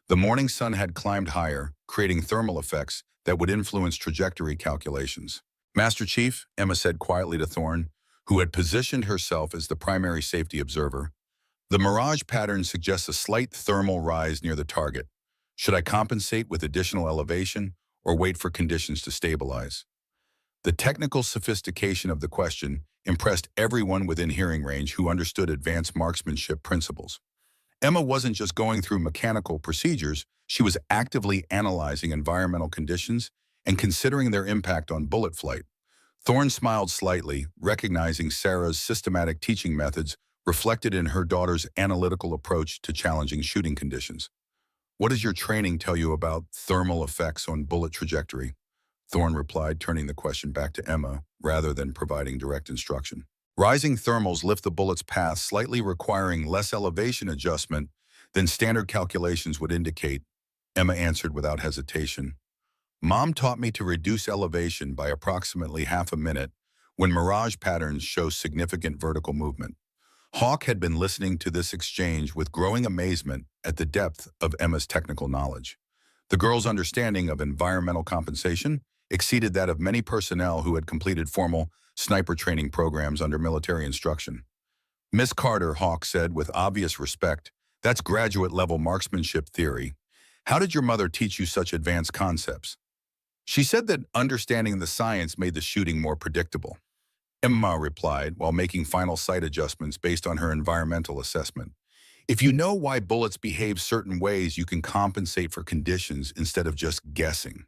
Speaker 1: The morning sun had climbed higher, creating thermal effects that would influence trajectory calculations. Master Chief, Emma said quietly to Thorne, who had positioned herself as the primary safety observer, the mirage pattern suggests a slight thermal rise near the target. Should I compensate with additional elevation or wait for conditions to stabilize? The technical sophistication of the question impressed everyone within hearing range who understood advanced marksmanship principles. Emma wasn't just going through mechanical procedures, she was actively analyzing environmental conditions and considering their impact on bullet flight. Thorne smiled slightly, recognizing Sarah's systematic teaching methods reflected in her daughter's analytical approach to challenging shooting conditions. What does your training tell you about thermal effects on bullet trajectory? Thorne replied, turning the question back to Emma rather than providing direct instruction. Rising thermals lift the bullet's path, slightly requiring less elevation adjustment than standard calculations would indicate, Emma answered without hesitation. Mom taught me to reduce elevation by approximately half a minute when mirage patterns show significant vertical movement. Hawk had been listening to this exchange with growing amazement at the depth of Emma's technical knowledge. The girl's understanding of environmental compensation exceeded that of many personnel who had completed formal sniper training programs under military instruction. Miss Carter, Hawk said with obvious respect, that's graduate-level marksmanship theory. How did your mother teach you such advanced concepts? She said that understanding the science made the shooting more predictable. Emma replied while making final sight adjustments based on her environmental assessment. If you know why bullets behave certain ways, you can compensate for conditions instead of just guessing.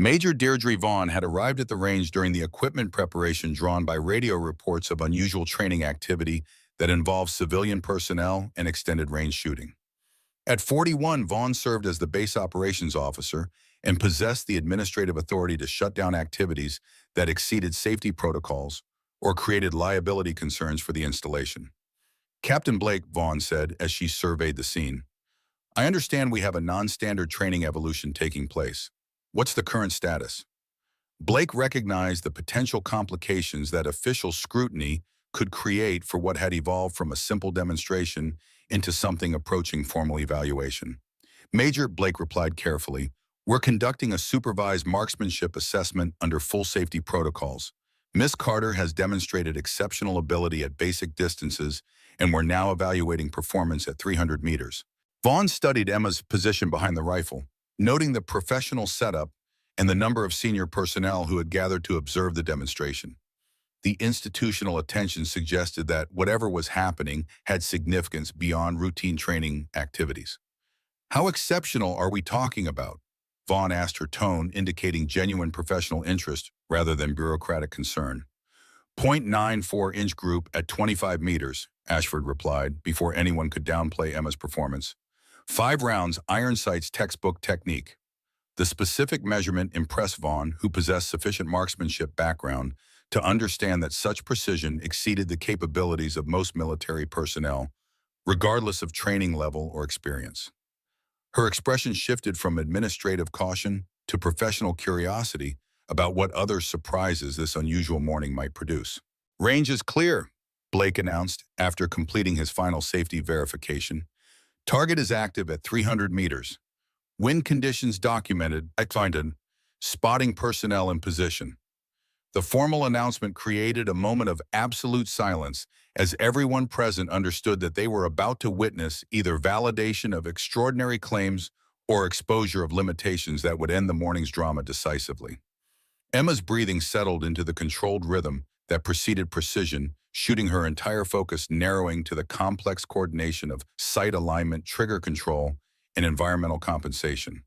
Speaker 1: Major Deirdre Vaughn had arrived at the range during the equipment preparation drawn by radio reports of unusual training activity that involved civilian personnel and extended range shooting. At 41, Vaughn served as the base operations officer and possessed the administrative authority to shut down activities that exceeded safety protocols or created liability concerns for the installation. Captain Blake, Vaughn said as she surveyed the scene, "I understand we have a non-standard training evolution taking place. What's the current status?" Blake recognized the potential complications that official scrutiny could create for what had evolved from a simple demonstration into something approaching formal evaluation. "Major," Blake replied carefully, "we're conducting a supervised marksmanship assessment under full safety protocols. Miss Carter has demonstrated exceptional ability at basic distances, and we're now evaluating performance at 300 meters." Vaughn studied Emma's position behind the rifle, noting the professional setup and the number of senior personnel who had gathered to observe the demonstration. The institutional attention suggested that whatever was happening had significance beyond routine training activities. "How exceptional are we talking about?" Vaughn asked, her tone indicating genuine professional interest rather than bureaucratic concern. "0.94-inch group at 25 meters, Ashford replied, before anyone could downplay Emma's performance. 5 rounds, iron sights textbook technique. The specific measurement impressed Vaughn, who possessed sufficient marksmanship background to understand that such precision exceeded the capabilities of most military personnel, regardless of training level or experience. Her expression shifted from administrative caution to professional curiosity about what other surprises this unusual morning might produce. "Range is clear," Blake announced after completing his final safety verification. "Target is active at 300 meters. Wind conditions documented. I find it. Spotting personnel in position." The formal announcement created a moment of absolute silence as everyone present understood that they were about to witness either validation of extraordinary claims or exposure of limitations that would end the morning's drama decisively. Emma's breathing settled into the controlled rhythm that preceded precision, shooting her entire focus narrowing to the complex coordination of sight alignment, trigger control, and environmental compensation.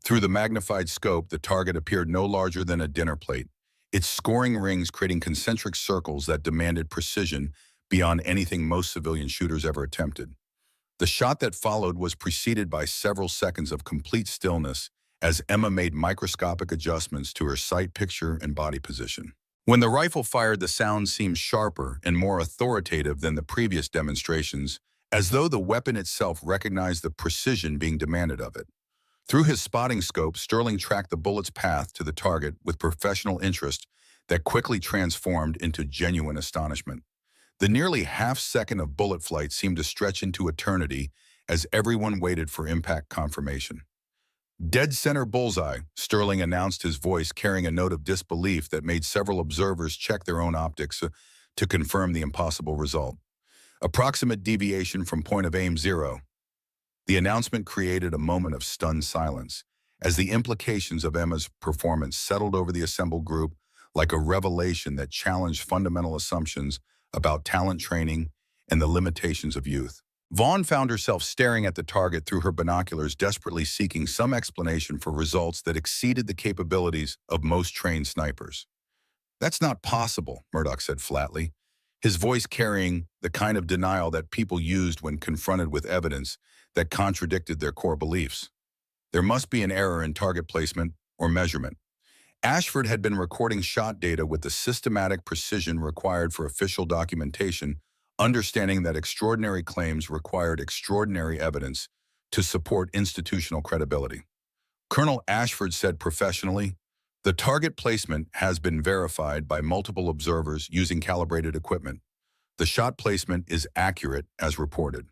Speaker 1: Through the magnified scope, the target appeared no larger than a dinner plate, its scoring rings creating concentric circles that demanded precision beyond anything most civilian shooters ever attempted. The shot that followed was preceded by several seconds of complete stillness as Emma made microscopic adjustments to her sight picture and body position. When the rifle fired, the sound seemed sharper and more authoritative than the previous demonstrations, as though the weapon itself recognized the precision being demanded of it. Through his spotting scope, Sterling tracked the bullet's path to the target with professional interest that quickly transformed into genuine astonishment. The nearly half-second of bullet flight seemed to stretch into eternity as everyone waited for impact confirmation. "Dead center bullseye," Sterling announced, his voice carrying a note of disbelief that made several observers check their own optics to confirm the impossible result. "Approximate deviation from point of aim 0. The announcement created a moment of stunned silence as the implications of Emma's performance settled over the assembled group like a revelation that challenged fundamental assumptions about talent training and the limitations of youth. Vaughn found herself staring at the target through her binoculars, desperately seeking some explanation for results that exceeded the capabilities of most trained snipers. "That's not possible," Murdoch said flatly, his voice carrying the kind of denial that people used when confronted with evidence that contradicted their core beliefs. "There must be an error in target placement or measurement." Ashford had been recording shot data with the systematic precision required for official documentation, understanding that extraordinary claims required extraordinary evidence to support institutional credibility. Colonel Ashford said professionally, "The target placement has been verified by multiple observers using calibrated equipment. The shot placement is accurate as reported."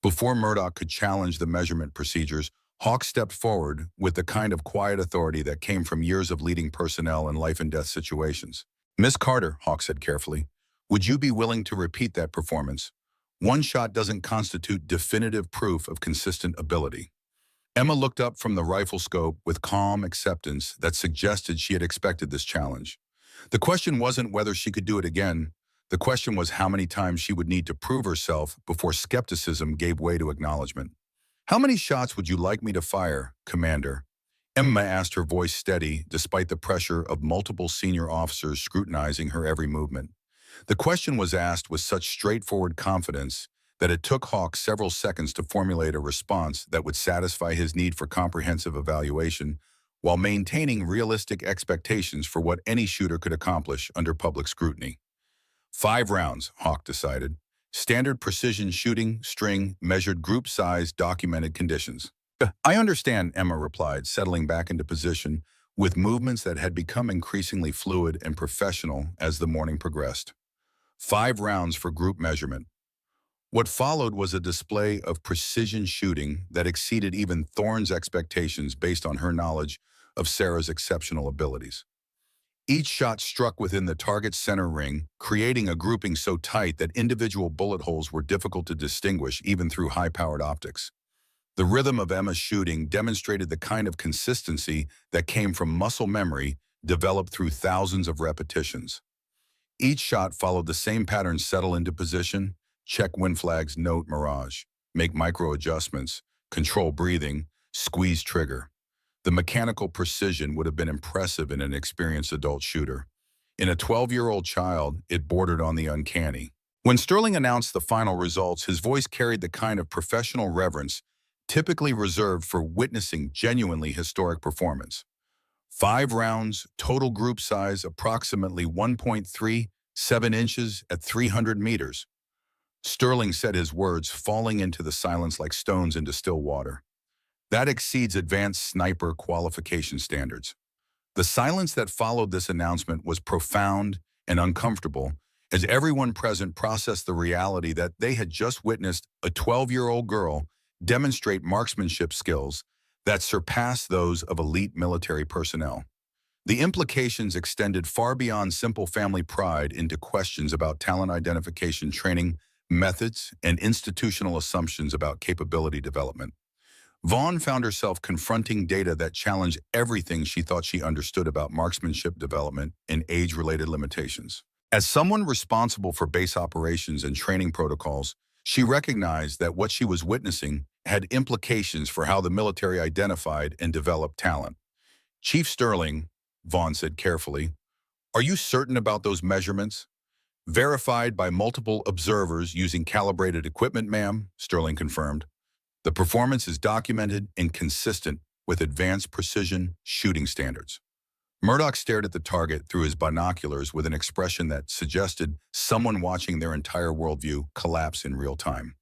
Speaker 1: Before Murdoch could challenge the measurement procedures, Hawk stepped forward with the kind of quiet authority that came from years of leading personnel in life-and-death situations. "Miss Carter," Hawk said carefully, "would you be willing to repeat that performance? One shot doesn't constitute definitive proof of consistent ability." Emma looked up from the rifle scope with calm acceptance that suggested she had expected this challenge. The question wasn't whether she could do it again. The question was how many times she would need to prove herself before skepticism gave way to acknowledgement. "How many shots would you like me to fire, Commander?" Emma asked, her voice steady despite the pressure of multiple senior officers scrutinizing her every movement. The question was asked with such straightforward confidence that it took Hawk several seconds to formulate a response that would satisfy his need for comprehensive evaluation while maintaining realistic expectations for what any shooter could accomplish under public scrutiny. 5 rounds, Hawk decided. Standard precision shooting, string, measured group size, documented conditions. I understand, Emma replied, settling back into position with movements that had become increasingly fluid and professional as the morning progressed. 5 rounds for group measurement. What followed was a display of precision shooting that exceeded even Thorne's expectations based on her knowledge of Sarah's exceptional abilities. Each shot struck within the target's center ring, creating a grouping so tight that individual bullet holes were difficult to distinguish even through high-powered optics. The rhythm of Emma's shooting demonstrated the kind of consistency that came from muscle memory developed through thousands of repetitions. Each shot followed the same pattern: settle into position, check wind flags, note mirage, make micro adjustments, control breathing, squeeze trigger. The mechanical precision would have been impressive in an experienced adult shooter. In a 12-year-old child, it bordered on the uncanny. When Sterling announced the final results, his voice carried the kind of professional reverence typically reserved for witnessing genuinely historic performance. 5 rounds, total group size approximately 1.37 inches at 300 meters. Sterling said, his words falling into the silence like stones into still water. That exceeds advanced sniper qualification standards. The silence that followed this announcement was profound and uncomfortable, as everyone present processed the reality that they had just witnessed a 12-year-old girl demonstrate marksmanship skills that surpassed those of elite military personnel. The implications extended far beyond simple family pride into questions about talent identification, training methods, and institutional assumptions about capability development. Vaughn found herself confronting data that challenged everything she thought she understood about marksmanship development and age-related limitations. As someone responsible for base operations and training protocols, she recognized that what she was witnessing had implications for how the military identified and developed talent. "Chief Sterling," Vaughn said carefully, "are you certain about those measurements?" "Verified by multiple observers using calibrated equipment, ma'am," Sterling confirmed. "The performance is documented and consistent with advanced precision shooting standards." Murdoch stared at the target through his binoculars with an expression that suggested someone watching their entire worldview collapse in real time.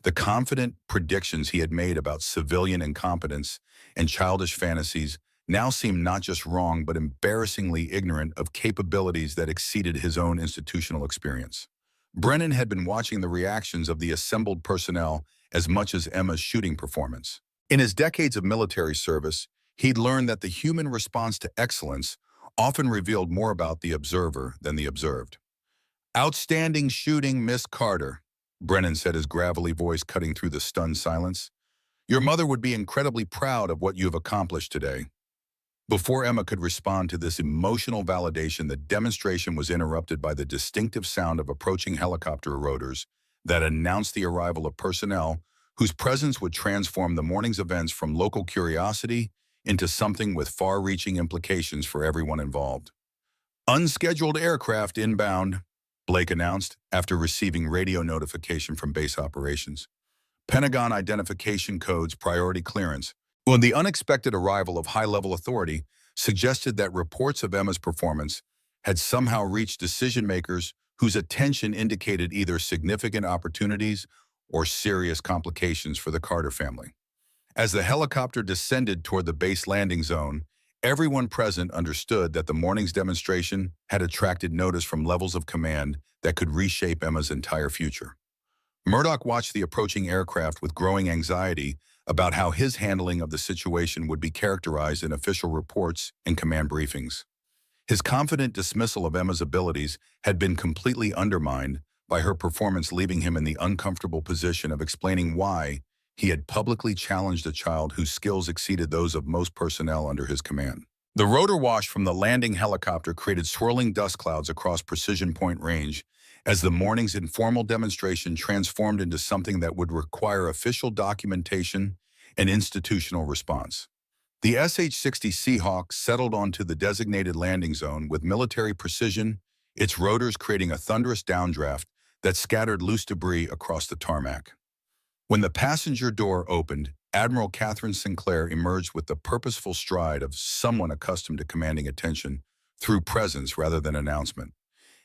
Speaker 1: The confident predictions he had made about civilian incompetence and childish fantasies now seemed not just wrong but embarrassingly ignorant of capabilities that exceeded his own institutional experience. Brennan had been watching the reactions of the assembled personnel as much as Emma's shooting performance. In his decades of military service, he'd learned that the human response to excellence often revealed more about the observer than the observed. "Outstanding shooting, Miss Carter," Brennan said, his gravelly voice cutting through the stunned silence. "Your mother would be incredibly proud of what you have accomplished today." Before Emma could respond to this emotional validation, the demonstration was interrupted by the distinctive sound of approaching helicopter rotors that announced the arrival of personnel whose presence would transform the morning's events from local curiosity into something with far-reaching implications for everyone involved. "Unscheduled aircraft inbound," Blake announced after receiving radio notification from base operations. "Pentagon identification codes, priority clearance." When the unexpected arrival of high-level authority suggested that reports of Emma's performance had somehow reached decision-makers whose attention indicated either significant opportunities or serious complications for the Carter family. As the helicopter descended toward the base landing zone, everyone present understood that the morning's demonstration had attracted notice from levels of command that could reshape Emma's entire future. Murdoch watched the approaching aircraft with growing anxiety about how his handling of the situation would be characterized in official reports and command briefings. His confident dismissal of Emma's abilities had been completely undermined by her performance, leaving him in the uncomfortable position of explaining why he had publicly challenged a child whose skills exceeded those of most personnel under his command. The rotor wash from the landing helicopter created swirling dust clouds across Precision Point Range as the morning's informal demonstration transformed into something that would require official documentation and institutional response. The SH-60 Seahawk settled onto the designated landing zone with military precision, its rotors creating a thunderous downdraft that scattered loose debris across the tarmac. When the passenger door opened, Admiral Catherine Sinclair emerged with the purposeful stride of someone accustomed to commanding attention through presence rather than announcement.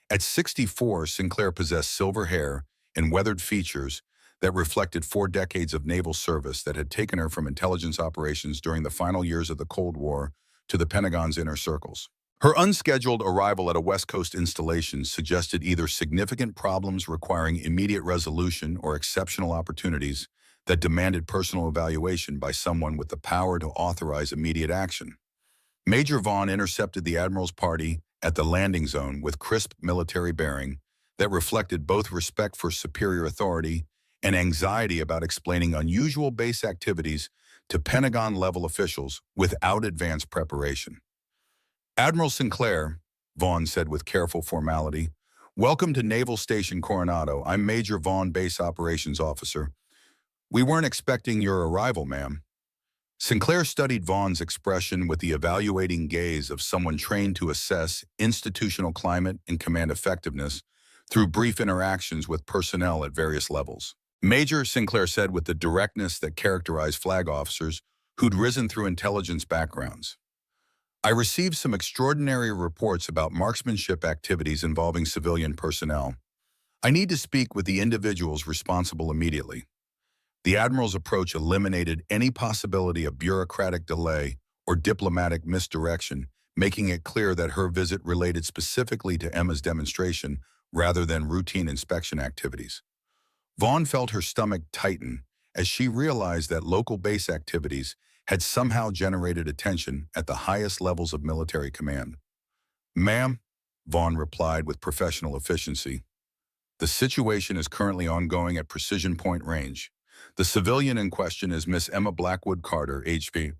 Speaker 1: At 64, Sinclair possessed silver hair and weathered features that reflected 4 decades of naval service that had taken her from intelligence operations during the final years of the Cold War to the Pentagon's inner circles. Her unscheduled arrival at a West Coast installation suggested either significant problems requiring immediate resolution or exceptional opportunities that demanded personal evaluation by someone with the power to authorize immediate action. Major Vaughn intercepted the Admiral's party at the landing zone with crisp military bearing that reflected both respect for superior authority and anxiety about explaining unusual base activities to Pentagon-level officials without advance preparation. "Admiral Sinclair," Vaughn said with careful formality, "welcome to Naval Station Coronado. I'm Major Vaughn, Base Operations Officer. We weren't expecting your arrival, ma'am." Sinclair studied Vaughn's expression with the evaluating gaze of someone trained to assess institutional climate and command effectiveness through brief interactions with personnel at various levels. "Major," Sinclair said with the directness that characterized flag officers who'd risen through intelligence backgrounds, "I received some extraordinary reports about marksmanship activities involving civilian personnel. I need to speak with the individuals responsible immediately." The Admiral's approach eliminated any possibility of bureaucratic delay or diplomatic misdirection, making it clear that her visit related specifically to Emma's demonstration rather than routine inspection activities. Vaughn felt her stomach tighten as she realized that local base activities had somehow generated attention at the highest levels of military command. "Ma'am," Vaughn replied with professional efficiency, "the situation is currently ongoing at Precision Point Range. The civilian in question is Miss Emma Blackwood Carter, HP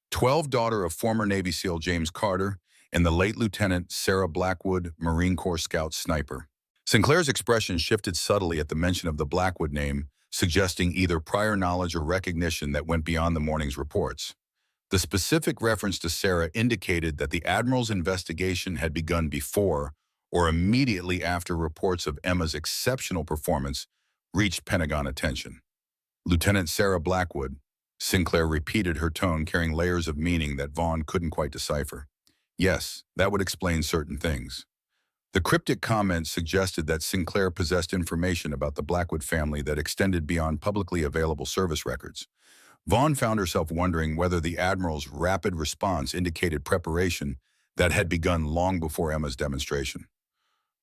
Speaker 1: 12, daughter of former Navy SEAL James Carter and the late Lieutenant Sarah Blackwood, Marine Corps Scout Sniper." Sinclair's expression shifted subtly at the mention of the Blackwood name, suggesting either prior knowledge or recognition that went beyond the morning's reports. The specific reference to Sarah indicated that the Admiral's investigation had begun before or immediately after reports of Emma's exceptional performance reached Pentagon attention. "Lieutenant Sarah Blackwood," Sinclair repeated, her tone carrying layers of meaning that Vaughn couldn't quite decipher. "Yes, that would explain certain things." The cryptic comment suggested that Sinclair possessed information about the Blackwood family that extended beyond publicly available service records. Vaughn found herself wondering whether the Admiral's rapid response indicated preparation that had begun long before Emma's demonstration.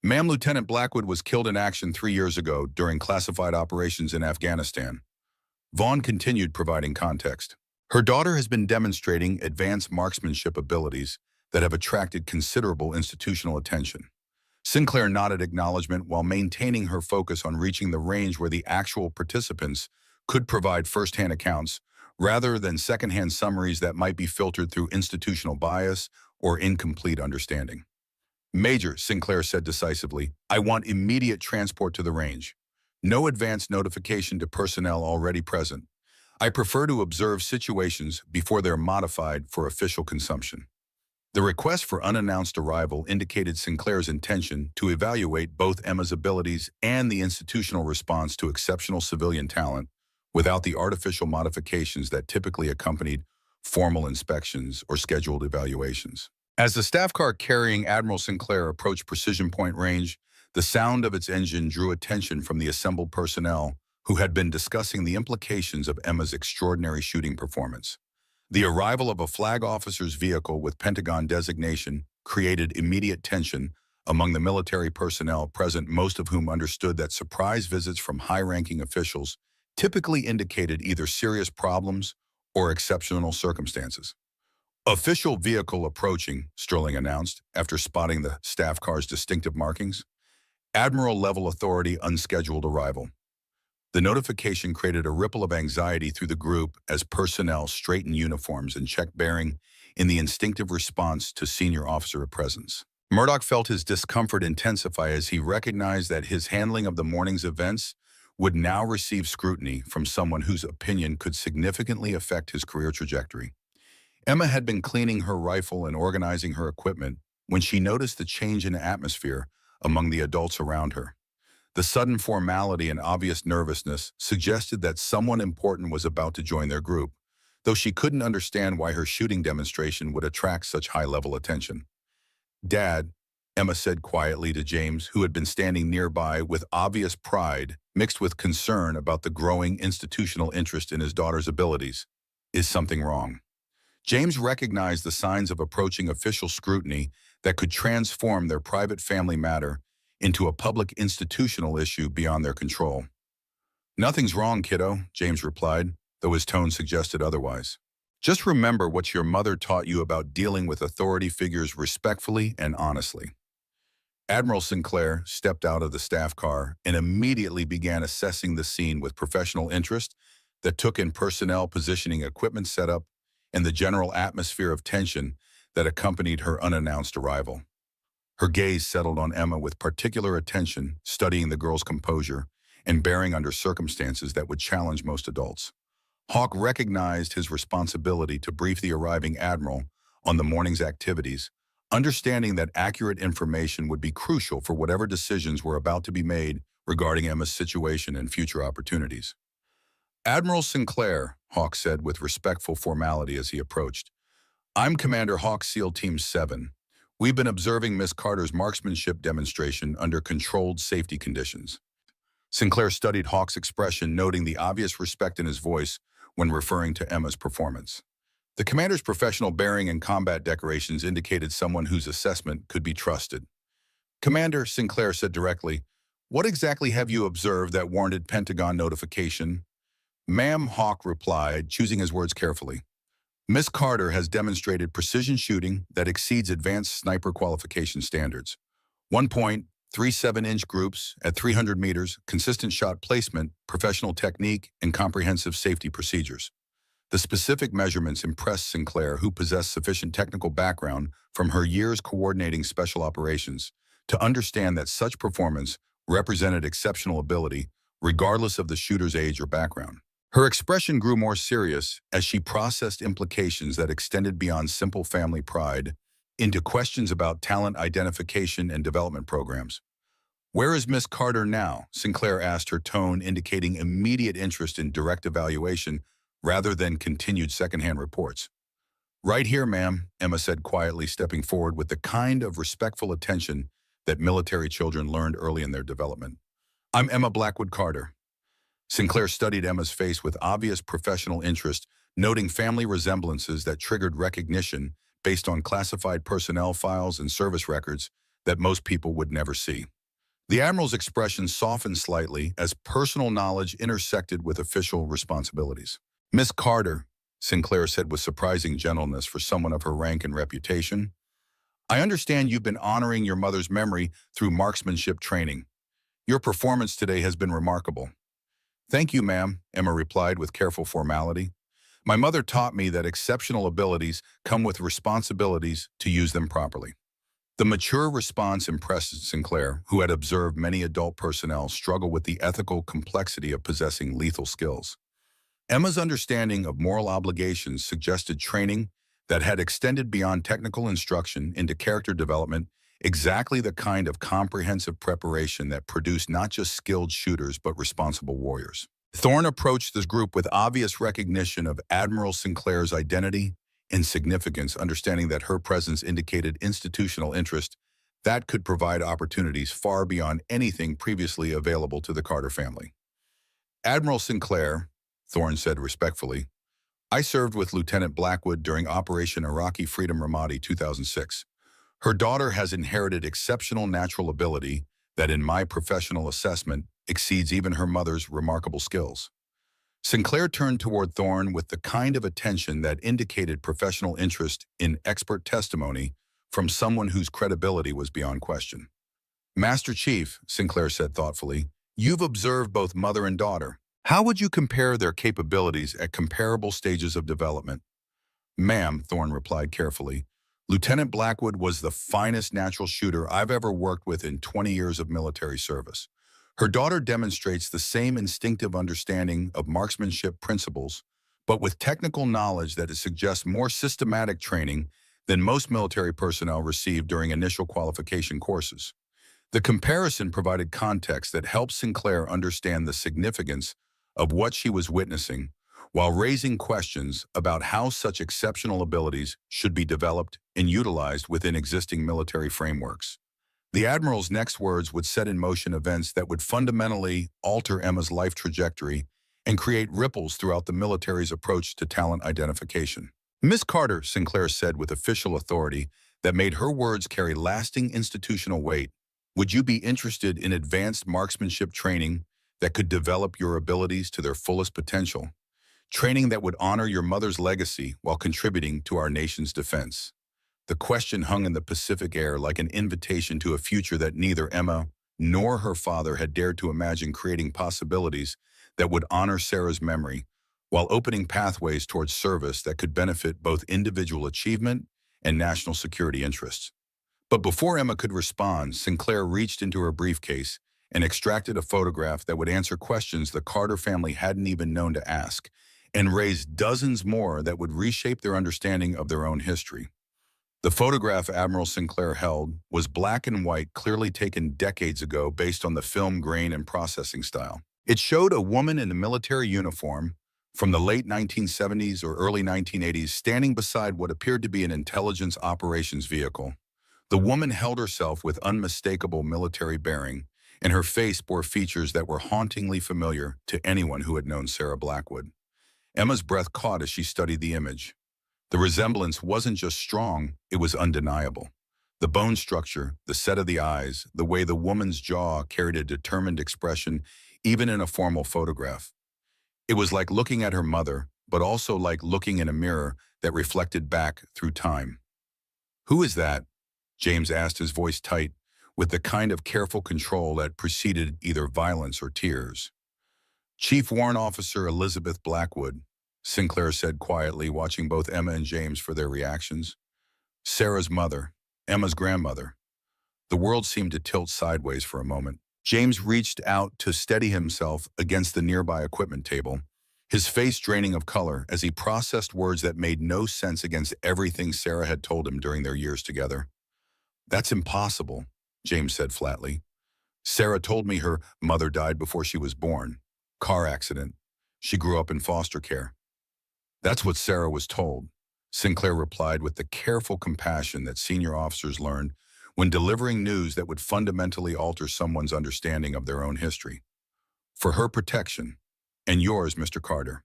Speaker 1: "Ma'am, Lieutenant Blackwood was killed in action 3 years ago during classified operations in Afghanistan." Vaughn continued, providing context. "Her daughter has been demonstrating advanced marksmanship abilities that have attracted considerable institutional attention." Sinclair nodded acknowledgement while maintaining her focus on reaching the range where the actual participants could provide first-hand accounts rather than second-hand summaries that might be filtered through institutional bias or incomplete understanding. "Major," Sinclair said decisively, "I want immediate transport to the range. No advance notification to personnel already present. I prefer to observe situations before they're modified for official consumption." The request for unannounced arrival indicated Sinclair's intention to evaluate both Emma's abilities and the institutional response to exceptional civilian talent without the artificial modifications that typically accompanied formal inspections or scheduled evaluations. As the staff car carrying Admiral Sinclair approached Precision Point Range, the sound of its engine drew attention from the assembled personnel who had been discussing the implications of Emma's extraordinary shooting performance. The arrival of a flag officer's vehicle with Pentagon designation created immediate tension among the military personnel present, most of whom understood that surprise visits from high-ranking officials typically indicated either serious problems or exceptional circumstances. "Official vehicle approaching," Sterling announced after spotting the staff car's distinctive markings. "Admiral-level authority unscheduled arrival." The notification created a ripple of anxiety through the group as personnel straightened uniforms and checked bearing in the instinctive response to senior officer presence. Murdoch felt his discomfort intensify as he recognized that his handling of the morning's events would now receive scrutiny from someone whose opinion could significantly affect his career trajectory. Emma had been cleaning her rifle and organizing her equipment when she noticed the change in atmosphere among the adults around her. The sudden formality and obvious nervousness suggested that someone important was about to join their group, though she couldn't understand why her shooting demonstration would attract such high-level attention. "Dad," Emma said quietly to James, who had been standing nearby with obvious pride mixed with concern about the growing institutional interest in his daughter's abilities. "Is something wrong?" James recognized the signs of approaching official scrutiny that could transform their private family matter into a public institutional issue beyond their control. "Nothing's wrong, kiddo," James replied, though his tone suggested otherwise. "Just remember what your mother taught you about dealing with authority figures respectfully and honestly." Admiral Sinclair stepped out of the staff car and immediately began assessing the scene with professional interest that took in personnel positioning, equipment setup, and the general atmosphere of tension that accompanied her unannounced arrival. Her gaze settled on Emma with particular attention, studying the girl's composure and bearing under circumstances that would challenge most adults. Hawk recognized his responsibility to brief the arriving admiral on the morning's activities, understanding that accurate information would be crucial for whatever decisions were about to be made regarding Emma's situation and future opportunities. "Admiral Sinclair," Hawk said with respectful formality as he approached, "I'm Commander Hawk SEAL Team 7. We've been observing Miss Carter's marksmanship demonstration under controlled safety conditions." Sinclair studied Hawk's expression, noting the obvious respect in his voice when referring to Emma's performance. The commander's professional bearing and combat decorations indicated someone whose assessment could be trusted. "Commander," Sinclair said directly, "what exactly have you observed that warranted Pentagon notification?" "Ma'am," Hawk replied, choosing his words carefully, "Miss Carter has demonstrated precision shooting that exceeds advanced sniper qualification standards. 1.37-inch groups at 300 meters, consistent shot placement, professional technique, and comprehensive safety procedures." The specific measurements impressed Sinclair, who possessed sufficient technical background from her years coordinating special operations to understand that such performance represented exceptional ability, regardless of the shooter's age or background. Her expression grew more serious as she processed implications that extended beyond simple family pride into questions about talent identification and development programs. "Where is Miss Carter now?" Sinclair asked, her tone indicating immediate interest in direct evaluation rather than continued secondhand reports. "Right here, ma'am," Emma said quietly, stepping forward with the kind of respectful attention that military children learned early in their development. "I'm Emma Blackwood Carter." Sinclair studied Emma's face with obvious professional interest, noting family resemblances that triggered recognition based on classified personnel files and service records that most people would never see. The Admiral's expression softened slightly as personal knowledge intersected with official responsibilities. "Miss Carter," Sinclair said with surprising gentleness for someone of her rank and reputation, "I understand you've been honoring your mother's memory through marksmanship training. Your performance today has been remarkable." "Thank you, ma'am," Emma replied with careful formality. "My mother taught me that exceptional abilities come with responsibilities to use them properly." The mature response impressed Sinclair, who had observed many adult personnel struggle with the ethical complexity of possessing lethal skills. Emma's understanding of moral obligations suggested training that had extended beyond technical instruction into character development, exactly the kind of comprehensive preparation that produced not just skilled shooters but responsible warriors. Thorne approached this group with obvious recognition of Admiral Sinclair's identity and significance, understanding that her presence indicated institutional interest that could provide opportunities far beyond anything previously available to the Carter family. "Admiral Sinclair," Thorne said respectfully, "I served with Lieutenant Blackwood during Operation Iraqi Freedom Ramadi 2006. Her daughter has inherited exceptional natural ability that, in my professional assessment, exceeds even her mother's remarkable skills." Sinclair turned toward Thorne with the kind of attention that indicated professional interest in expert testimony from someone whose credibility was beyond question. "Master Chief," Sinclair said thoughtfully, "you've observed both mother and daughter. How would you compare their capabilities at comparable stages of development?" "Ma'am," Thorne replied carefully, "Lieutenant Blackwood was the finest natural shooter I've ever worked with in 20 years of military service. Her daughter demonstrates the same instinctive understanding of marksmanship principles, but with technical knowledge that suggests more systematic training than most military personnel receive during initial qualification courses." The comparison provided context that helped Sinclair understand the significance of what she was witnessing, while raising questions about how such exceptional abilities should be developed and utilized within existing military frameworks. The Admiral's next words would set in motion events that would fundamentally alter Emma's life trajectory and create ripples throughout the military's approach to talent identification. Miss Carter, Sinclair said with official authority that made her words carry lasting institutional weight, would you be interested in advanced marksmanship training that could develop your abilities to their fullest potential? Training that would honor your mother's legacy while contributing to our nation's defense. The question hung in the Pacific air like an invitation to a future that neither Emma nor her father had dared to imagine, creating possibilities that would honor Sarah's memory while opening pathways towards service that could benefit both individual achievement and national security interests. But before Emma could respond, Sinclair reached into her briefcase and extracted a photograph that would answer questions the Carter family hadn't even known to ask, and raise dozens more that would reshape their understanding of their own history. The photograph Admiral Sinclair held was black and white, clearly taken decades ago based on the film grain and processing style. It showed a woman in a military uniform from the late 1970s or early 1980s standing beside what appeared to be an intelligence operations vehicle. The woman held herself with unmistakable military bearing, and her face bore features that were hauntingly familiar to anyone who had known Sarah Blackwood. Emma's breath caught as she studied the image. The resemblance wasn't just strong, it was undeniable. The bone structure, the set of the eyes, the way the woman's jaw carried a determined expression, even in a formal photograph. It was like looking at her mother, but also like looking in a mirror that reflected back through time. "Who is that?" James asked, his voice tight, with the kind of careful control that preceded either violence or tears. "Chief Warrant Officer Elizabeth Blackwood," Sinclair said quietly, watching both Emma and James for their reactions. Sarah's mother, Emma's grandmother. The world seemed to tilt sideways for a moment. James reached out to steady himself against the nearby equipment table, his face draining of color as he processed words that made no sense against everything Sarah had told him during their years together. "That's impossible," James said flatly. "Sarah told me her mother died before she was born. Car accident. She grew up in foster care." "That's what Sarah was told," Sinclair replied with the careful compassion that senior officers learned when delivering news that would fundamentally alter someone's understanding of their own history. "For her protection, and yours, Mr. Carter.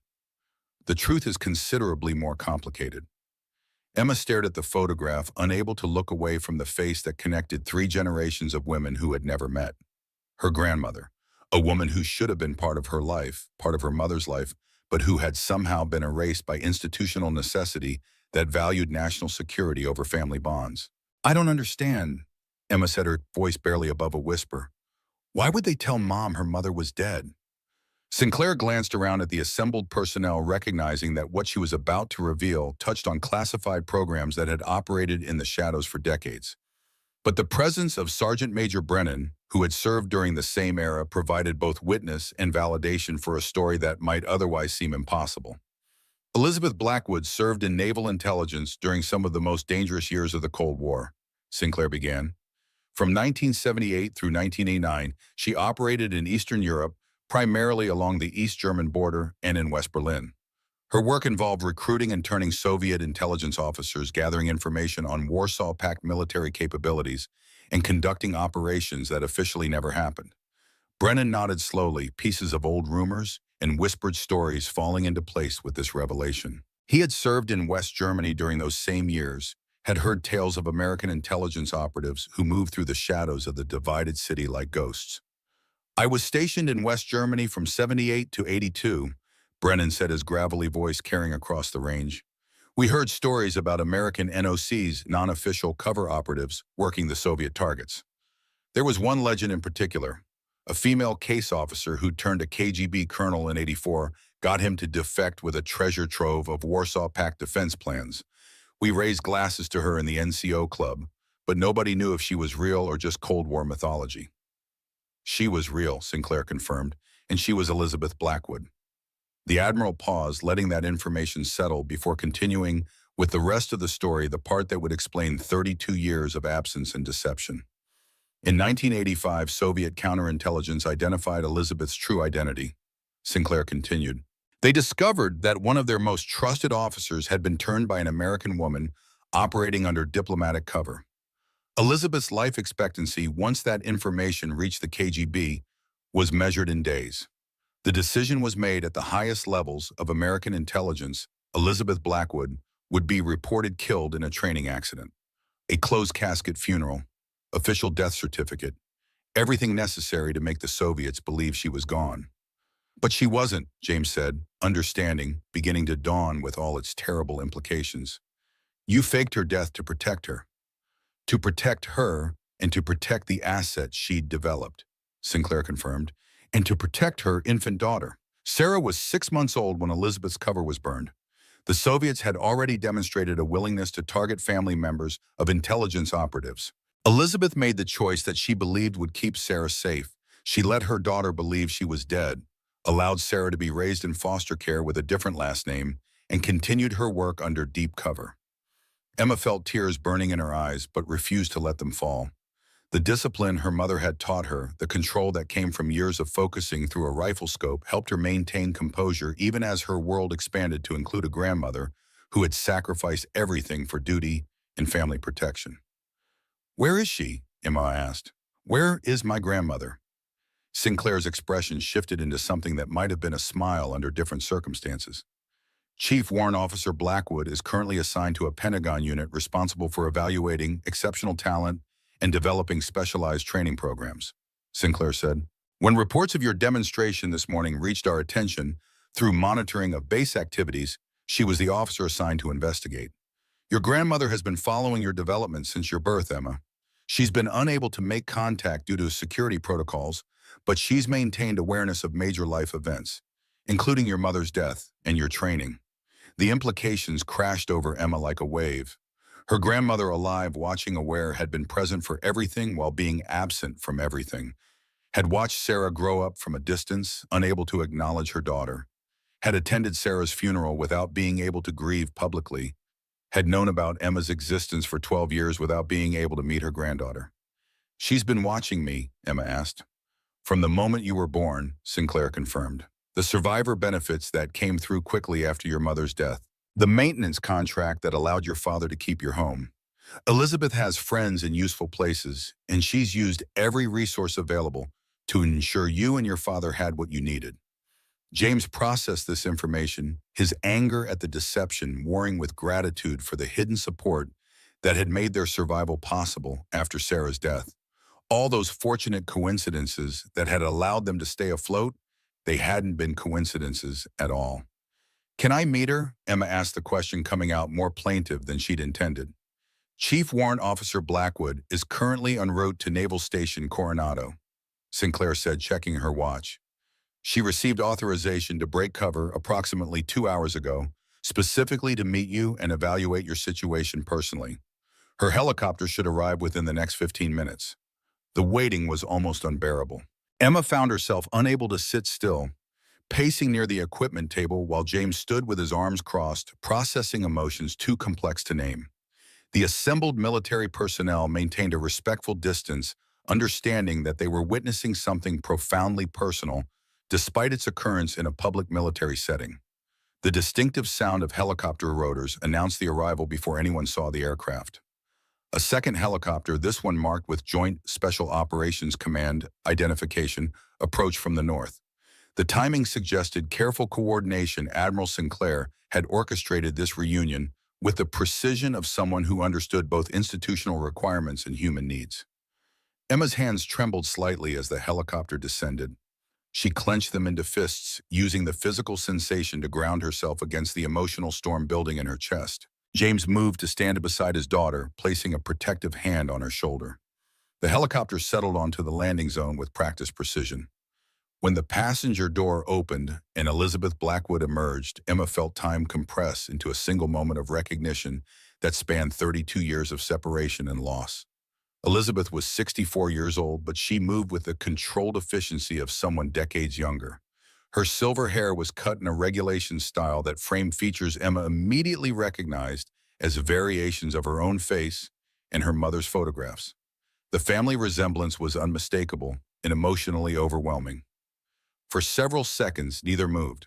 Speaker 1: The truth is considerably more complicated." Emma stared at the photograph, unable to look away from the face that connected 3 generations of women who had never met. Her grandmother, a woman who should have been part of her life, part of her mother's life, but who had somehow been erased by institutional necessity that valued national security over family bonds. "I don't understand," Emma said, her voice barely above a whisper. "Why would they tell Mom her mother was dead?" Sinclair glanced around at the assembled personnel, recognizing that what she was about to reveal touched on classified programs that had operated in the shadows for decades. But the presence of Sergeant Major Brennan, who had served during the same era, provided both witness and validation for a story that might otherwise seem impossible. Elizabeth Blackwood served in naval intelligence during some of the most dangerous years of the Cold War, Sinclair began. From 1978 through 1989, she operated in Eastern Europe, primarily along the East German border and in West Berlin. Her work involved recruiting and turning Soviet intelligence officers, gathering information on Warsaw Pact military capabilities, and conducting operations that officially never happened. Brennan nodded slowly, pieces of old rumors and whispered stories falling into place with this revelation. He had served in West Germany during those same years, had heard tales of American intelligence operatives who moved through the shadows of the divided city like ghosts. "I was stationed in West Germany from 78 to 82, Brennan said, his gravelly voice carrying across the range. "We heard stories about American NOC's non-official cover operatives working the Soviet targets. There was one legend in particular. A female case officer who turned a KGB colonel in 84 got him to defect with a treasure trove of Warsaw Pact defense plans. We raised glasses to her in the NCO club, but nobody knew if she was real or just Cold War mythology." "She was real," Sinclair confirmed, "and she was Elizabeth Blackwood." The Admiral paused, letting that information settle before continuing with the rest of the story, the part that would explain 32 years of absence and deception. In 1985, Soviet counterintelligence identified Elizabeth's true identity. Sinclair continued. They discovered that one of their most trusted officers had been turned by an American woman operating under diplomatic cover. Elizabeth's life expectancy, once that information reached the KGB, was measured in days. The decision was made at the highest levels of American intelligence. Elizabeth Blackwood would be reported killed in a training accident. A closed casket funeral, official death certificate, everything necessary to make the Soviets believe she was gone. But she wasn't, James said, understanding beginning to dawn with all its terrible implications. You faked her death to protect her. To protect her and to protect the assets she'd developed, Sinclair confirmed, and to protect her infant daughter. Sarah was 6 months old when Elizabeth's cover was burned. The Soviets had already demonstrated a willingness to target family members of intelligence operatives. Elizabeth made the choice that she believed would keep Sarah safe. She let her daughter believe she was dead, allowed Sarah to be raised in foster care with a different last name, and continued her work under deep cover. Emma felt tears burning in her eyes, but refused to let them fall. The discipline her mother had taught her, the control that came from years of focusing through a rifle scope, helped her maintain composure even as her world expanded to include a grandmother who had sacrificed everything for duty and family protection. "Where is she?" Emma asked. "Where is my grandmother?" Sinclair's expression shifted into something that might have been a smile under different circumstances. Chief Warrant Officer Blackwood is currently assigned to a Pentagon unit responsible for evaluating exceptional talent and developing specialized training programs, Sinclair said. When reports of your demonstration this morning reached our attention through monitoring of base activities, she was the officer assigned to investigate. Your grandmother has been following your development since your birth, Emma. She's been unable to make contact due to security protocols, but she's maintained awareness of major life events, including your mother's death and your training. The implications crashed over Emma like a wave. Her grandmother, alive, watching, aware, had been present for everything while being absent from everything, had watched Sarah grow up from a distance, unable to acknowledge her daughter, had attended Sarah's funeral without being able to grieve publicly, had known about Emma's existence for 12 years without being able to meet her granddaughter. She's been watching me, Emma asked. From the moment you were born, Sinclair confirmed. The survivor benefits that came through quickly after your mother's death. The maintenance contract that allowed your father to keep your home. Elizabeth has friends in useful places, and she's used every resource available to ensure you and your father had what you needed. James processed this information, his anger at the deception warring with gratitude for the hidden support that had made their survival possible after Sarah's death. All those fortunate coincidences that had allowed them to stay afloat, they hadn't been coincidences at all. Can I meet her? Emma asked, the question coming out more plaintive than she'd intended. Chief Warrant Officer Blackwood is currently en route to Naval Station Coronado, Sinclair said, checking her watch. She received authorization to break cover approximately 2 hours ago, specifically to meet you and evaluate your situation personally. Her helicopter should arrive within the next 15 minutes. The waiting was almost unbearable. Emma found herself unable to sit still, pacing near the equipment table while James stood with his arms crossed, processing emotions too complex to name. The assembled military personnel maintained a respectful distance, understanding that they were witnessing something profoundly personal, despite its occurrence in a public military setting. The distinctive sound of helicopter rotors announced the arrival before anyone saw the aircraft. A second helicopter, this one marked with Joint Special Operations Command identification, approached from the north. The timing suggested careful coordination. Admiral Sinclair had orchestrated this reunion with the precision of someone who understood both institutional requirements and human needs. Emma's hands trembled slightly as the helicopter descended. She clenched them into fists, using the physical sensation to ground herself against the emotional storm building in her chest. James moved to stand beside his daughter, placing a protective hand on her shoulder. The helicopter settled onto the landing zone with practiced precision. When the passenger door opened and Elizabeth Blackwood emerged, Emma felt time compress into a single moment of recognition that spanned 32 years of separation and loss. Elizabeth was 64 years old, but she moved with the controlled efficiency of someone decades younger. Her silver hair was cut in a regulation style that framed features Emma immediately recognized as variations of her own face and her mother's photographs. The family resemblance was unmistakable and emotionally overwhelming. For several seconds, neither moved.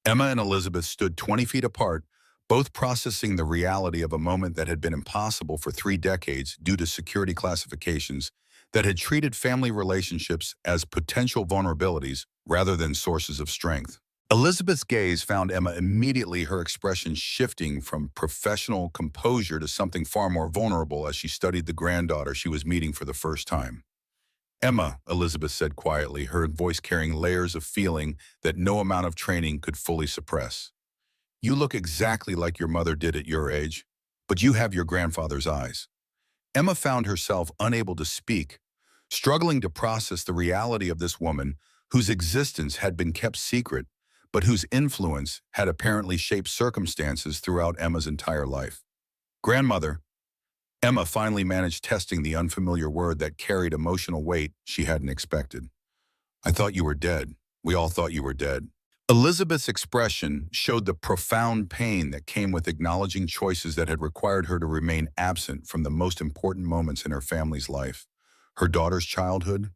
Speaker 1: Emma and Elizabeth stood 20 feet apart, both processing the reality of a moment that had been impossible for 3 decades due to security classifications that had treated family relationships as potential vulnerabilities rather than sources of strength. Elizabeth's gaze found Emma immediately, her expression shifting from professional composure to something far more vulnerable as she studied the granddaughter she was meeting for the first time. Emma, Elizabeth said quietly, her voice carrying layers of feeling that no amount of training could fully suppress. You look exactly like your mother did at your age, but you have your grandfather's eyes. Emma found herself unable to speak, struggling to process the reality of this woman whose existence had been kept secret, but whose influence had apparently shaped circumstances throughout Emma's entire life. Grandmother, Emma finally managed testing the unfamiliar word that carried emotional weight she hadn't expected. I thought you were dead. We all thought you were dead. Elizabeth's expression showed the profound pain that came with acknowledging choices that had required her to remain absent from the most important moments in her family's life. Her daughter's childhood,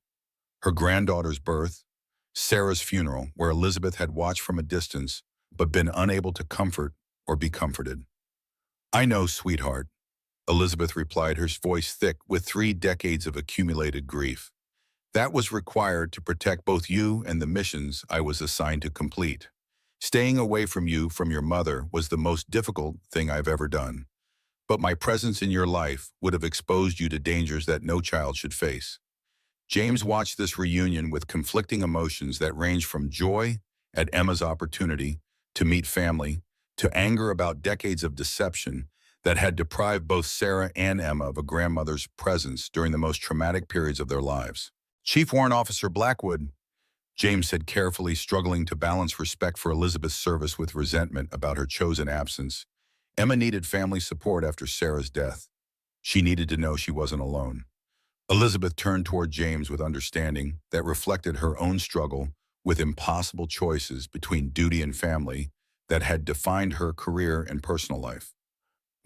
Speaker 1: her granddaughter's birth, Sarah's funeral, where Elizabeth had watched from a distance but been unable to comfort or be comforted. I know, sweetheart, Elizabeth replied, her voice thick with 3 decades of accumulated grief. That was required to protect both you and the missions I was assigned to complete. Staying away from you, from your mother, was the most difficult thing I've ever done. But my presence in your life would have exposed you to dangers that no child should face. James watched this reunion with conflicting emotions that ranged from joy at Emma's opportunity to meet family, to anger about decades of deception that had deprived both Sarah and Emma of a grandmother's presence during the most traumatic periods of their lives. Chief Warrant Officer Blackwood, James said carefully, struggling to balance respect for Elizabeth's service with resentment about her chosen absence. Emma needed family support after Sarah's death. She needed to know she wasn't alone. Elizabeth turned toward James with understanding that reflected her own struggle with impossible choices between duty and family that had defined her career and personal life.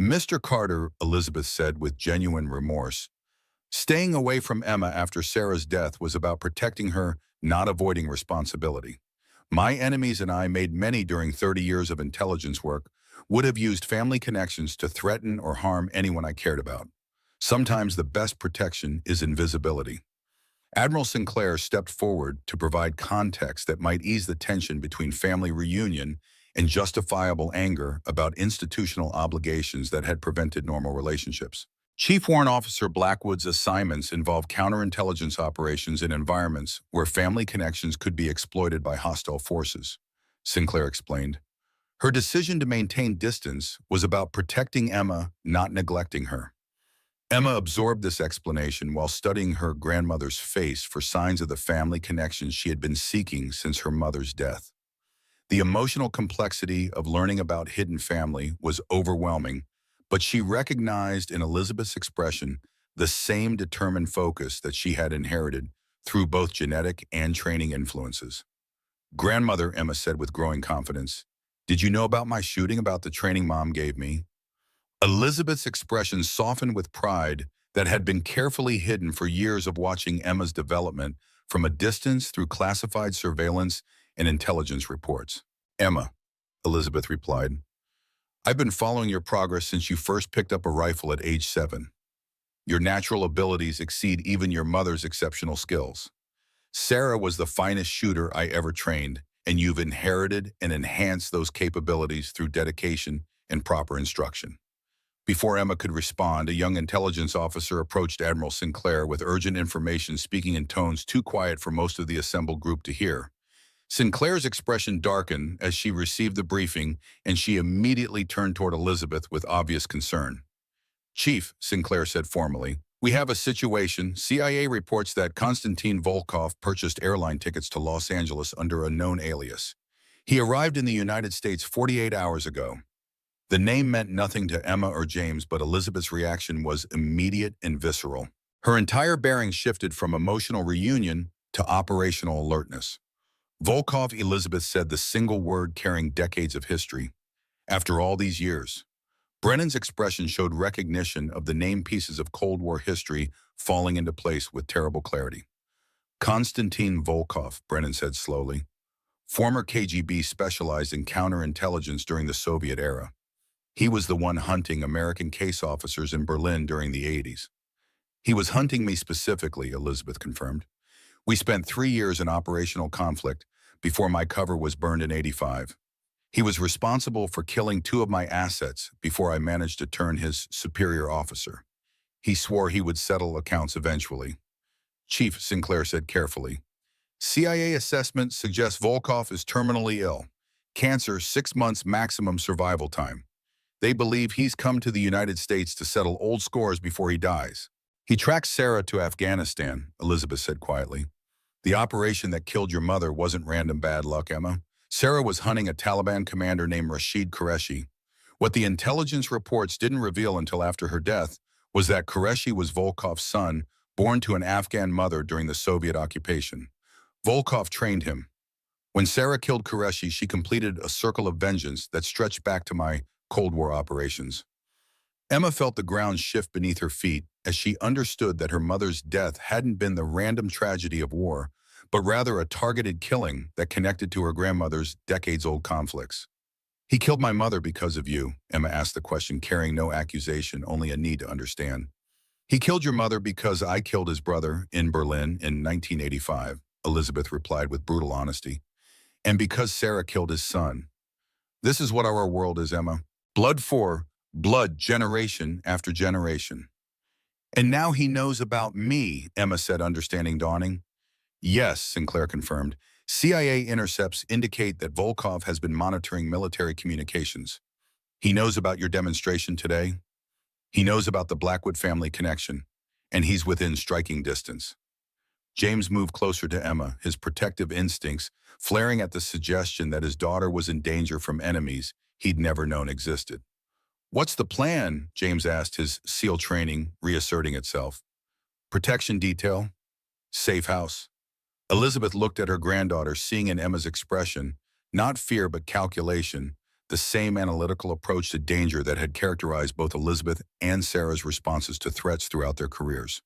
Speaker 1: Mr. Carter, Elizabeth said with genuine remorse, staying away from Emma after Sarah's death was about protecting her, not avoiding responsibility. My enemies and I, made many during 30 years of intelligence work, would have used family connections to threaten or harm anyone I cared about. Sometimes the best protection is invisibility. Admiral Sinclair stepped forward to provide context that might ease the tension between family reunion and justifiable anger about institutional obligations that had prevented normal relationships. Chief Warrant Officer Blackwood's assignments involved counterintelligence operations in environments where family connections could be exploited by hostile forces, Sinclair explained. Her decision to maintain distance was about protecting Emma, not neglecting her. Emma absorbed this explanation while studying her grandmother's face for signs of the family connections she had been seeking since her mother's death. The emotional complexity of learning about hidden family was overwhelming, but she recognized in Elizabeth's expression the same determined focus that she had inherited through both genetic and training influences. Grandmother, Emma said with growing confidence, did you know about my shooting, about the training Mom gave me? Elizabeth's expression softened with pride that had been carefully hidden for years of watching Emma's development from a distance through classified surveillance and intelligence reports. Emma, Elizabeth replied, I've been following your progress since you first picked up a rifle at age 7. Your natural abilities exceed even your mother's exceptional skills. Sarah was the finest shooter I ever trained, and you've inherited and enhanced those capabilities through dedication and proper instruction. Before Emma could respond, a young intelligence officer approached Admiral Sinclair with urgent information, speaking in tones too quiet for most of the assembled group to hear. Sinclair's expression darkened as she received the briefing, and she immediately turned toward Elizabeth with obvious concern. Chief, Sinclair said formally, we have a situation. CIA reports that Konstantin Volkov purchased airline tickets to Los Angeles under a known alias. He arrived in the United States 48 hours ago. The name meant nothing to Emma or James, but Elizabeth's reaction was immediate and visceral. Her entire bearing shifted from emotional reunion to operational alertness. Volkov, Elizabeth said, the single word carrying decades of history. After all these years, Brennan's expression showed recognition of the name pieces of Cold War history falling into place with terrible clarity. Konstantin Volkov, Brennan said slowly. Former KGB specialized in counterintelligence during the Soviet era. He was the one hunting American case officers in Berlin during the 80s. He was hunting me specifically, Elizabeth confirmed. We spent 3 years in operational conflict before my cover was burned in 85. He was responsible for killing 2 of my assets before I managed to turn his superior officer. He swore he would settle accounts eventually. Chief, Sinclair said carefully. CIA assessment suggests Volkov is terminally ill. Cancer, 6 months maximum survival time. They believe he's come to the United States to settle old scores before he dies. He tracked Sarah to Afghanistan, Elizabeth said quietly. The operation that killed your mother wasn't random bad luck, Emma. Sarah was hunting a Taliban commander named Rashid Qureshi. What the intelligence reports didn't reveal until after her death was that Qureshi was Volkov's son, born to an Afghan mother during the Soviet occupation. Volkov trained him. When Sarah killed Qureshi, she completed a circle of vengeance that stretched back to my Cold War operations. Emma felt the ground shift beneath her feet as she understood that her mother's death hadn't been the random tragedy of war, but rather a targeted killing that connected to her grandmother's decades-old conflicts. He killed my mother because of you, Emma asked the question, carrying no accusation, only a need to understand. He killed your mother because I killed his brother in Berlin in 1985, Elizabeth replied with brutal honesty. And because Sarah killed his son. This is what our world is, Emma. Blood for blood, generation after generation. And now he knows about me, Emma said, understanding dawning. Yes, Sinclair confirmed. CIA intercepts indicate that Volkov has been monitoring military communications. He knows about your demonstration today. He knows about the Blackwood family connection, and he's within striking distance. James moved closer to Emma, his protective instincts flaring at the suggestion that his daughter was in danger from enemies he'd never known existed. What's the plan? James asked, his SEAL training reasserting itself. Protection detail. Safe house. Elizabeth looked at her granddaughter, seeing in Emma's expression, not fear but calculation, the same analytical approach to danger that had characterized both Elizabeth and Sarah's responses to threats throughout their careers.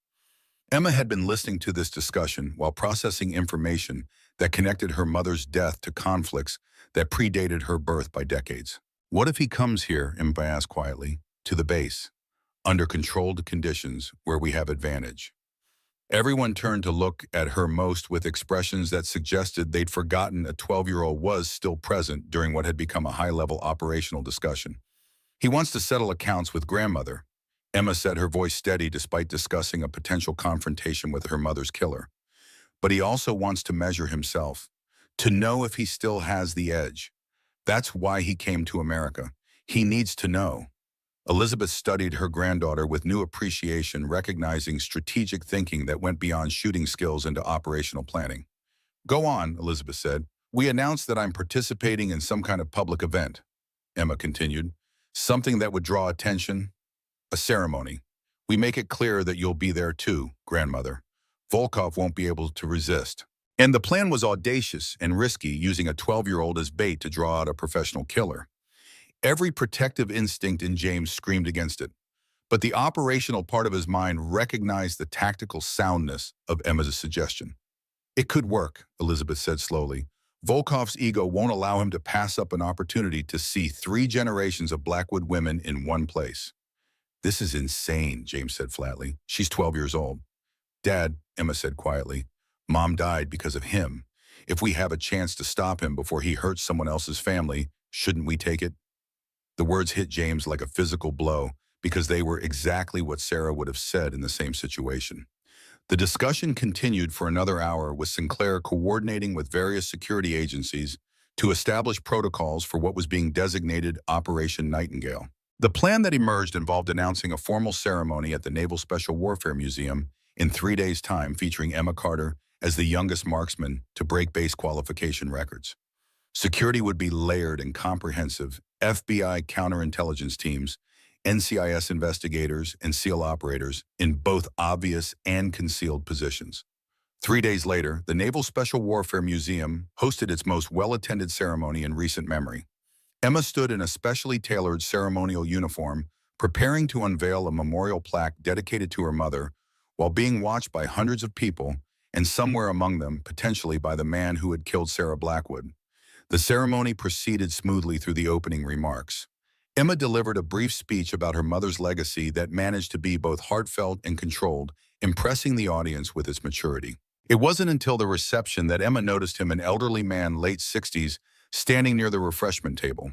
Speaker 1: Emma had been listening to this discussion while processing information that connected her mother's death to conflicts that predated her birth by decades. What if he comes here, Emma asked quietly, to the base, under controlled conditions where we have advantage? Everyone turned to look at her, most with expressions that suggested they'd forgotten a 12-year-old was still present during what had become a high-level operational discussion. He wants to settle accounts with grandmother, Emma said, her voice steady despite discussing a potential confrontation with her mother's killer. But he also wants to measure himself, to know if he still has the edge. That's why he came to America. He needs to know. Elizabeth studied her granddaughter with new appreciation, recognizing strategic thinking that went beyond shooting skills into operational planning. Go on, Elizabeth said. We announced that I'm participating in some kind of public event, Emma continued. Something that would draw attention. A ceremony. We make it clear that you'll be there too, grandmother. Volkov won't be able to resist. And the plan was audacious and risky, using a 12-year-old as bait to draw out a professional killer. Every protective instinct in James screamed against it, but the operational part of his mind recognized the tactical soundness of Emma's suggestion. It could work, Elizabeth said slowly. Volkov's ego won't allow him to pass up an opportunity to see 3 generations of Blackwood women in one place. This is insane, James said flatly. She's 12 years old. Dad, Emma said quietly, Mom died because of him. If we have a chance to stop him before he hurts someone else's family, shouldn't we take it? The words hit James like a physical blow because they were exactly what Sarah would have said in the same situation. The discussion continued for another hour, with Sinclair coordinating with various security agencies to establish protocols for what was being designated Operation Nightingale. The plan that emerged involved announcing a formal ceremony at the Naval Special Warfare Museum in 3 days' time, featuring Emma Carter as the youngest marksman to break base qualification records. Security would be layered and comprehensive. FBI counterintelligence teams, NCIS investigators, and SEAL operators in both obvious and concealed positions. 3 days later, the Naval Special Warfare Museum hosted its most well-attended ceremony in recent memory. Emma stood in a specially tailored ceremonial uniform, preparing to unveil a memorial plaque dedicated to her mother, while being watched by hundreds of people, and somewhere among them, potentially by the man who had killed Sarah Blackwood. The ceremony proceeded smoothly through the opening remarks. Emma delivered a brief speech about her mother's legacy that managed to be both heartfelt and controlled, impressing the audience with its maturity. It wasn't until the reception that Emma noticed him, an elderly man, late 60s, standing near the refreshment table.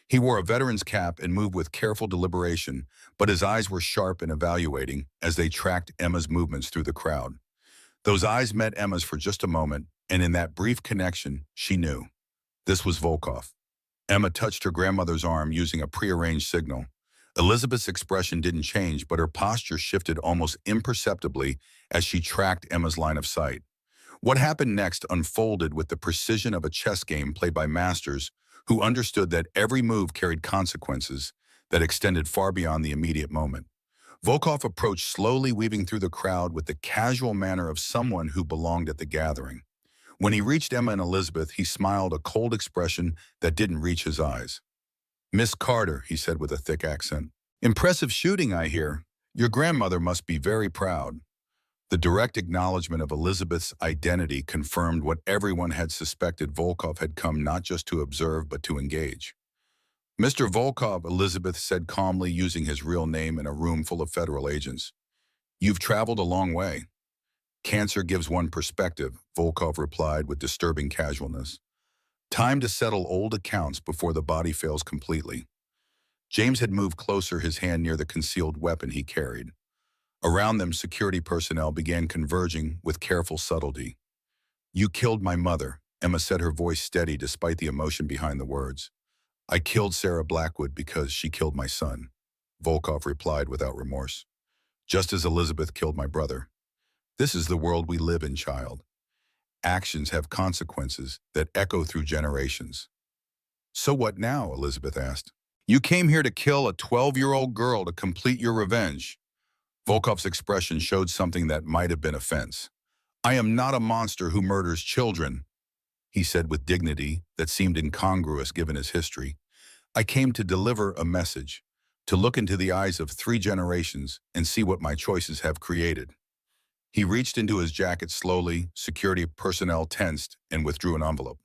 Speaker 1: He wore a veteran's cap and moved with careful deliberation, but his eyes were sharp and evaluating as they tracked Emma's movements through the crowd. Those eyes met Emma's for just a moment, and in that brief connection, she knew. This was Volkov. Emma touched her grandmother's arm using a prearranged signal. Elizabeth's expression didn't change, but her posture shifted almost imperceptibly as she tracked Emma's line of sight. What happened next unfolded with the precision of a chess game played by masters who understood that every move carried consequences that extended far beyond the immediate moment. Volkov approached slowly, weaving through the crowd with the casual manner of someone who belonged at the gathering. When he reached Emma and Elizabeth, he smiled, a cold expression that didn't reach his eyes. "Miss Carter," he said with a thick accent. "Impressive shooting, I hear. Your grandmother must be very proud." The direct acknowledgement of Elizabeth's identity confirmed what everyone had suspected. Volkov had come not just to observe, but to engage. "Mr. Volkov," Elizabeth said calmly, using his real name in a room full of federal agents. "You've traveled a long way." "Cancer gives one perspective," Volkov replied with disturbing casualness. "Time to settle old accounts before the body fails completely." James had moved closer, his hand near the concealed weapon he carried. Around them, security personnel began converging with careful subtlety. "You killed my mother," Emma said, her voice steady despite the emotion behind the words. "I killed Sarah Blackwood because she killed my son," Volkov replied without remorse. "Just as Elizabeth killed my brother. This is the world we live in, child. Actions have consequences that echo through generations." "So what now?" Elizabeth asked. "You came here to kill a 12-year-old girl to complete your revenge." Volkov's expression showed something that might have been offense. "I am not a monster who murders children," he said with dignity that seemed incongruous given his history. "I came to deliver a message, to look into the eyes of 3 generations and see what my choices have created." He reached into his jacket slowly, security personnel tensed, and withdrew an envelope.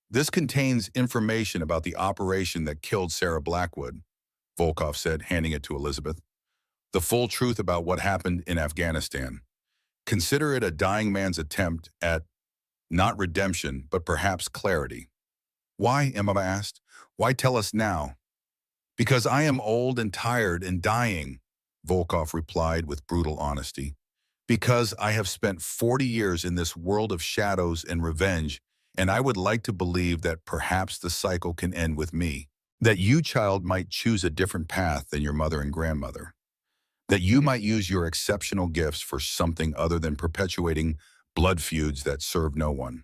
Speaker 1: "This contains information about the operation that killed Sarah Blackwood," Volkov said, handing it to Elizabeth. "The full truth about what happened in Afghanistan. Consider it a dying man's attempt at, not redemption, but perhaps clarity." "Why?" Emma asked. "Why tell us now?" "Because I am old and tired and dying," Volkov replied with brutal honesty. "Because I have spent 40 years in this world of shadows and revenge, and I would like to believe that perhaps the cycle can end with me. That you, child, might choose a different path than your mother and grandmother. That you might use your exceptional gifts for something other than perpetuating blood feuds that serve no one."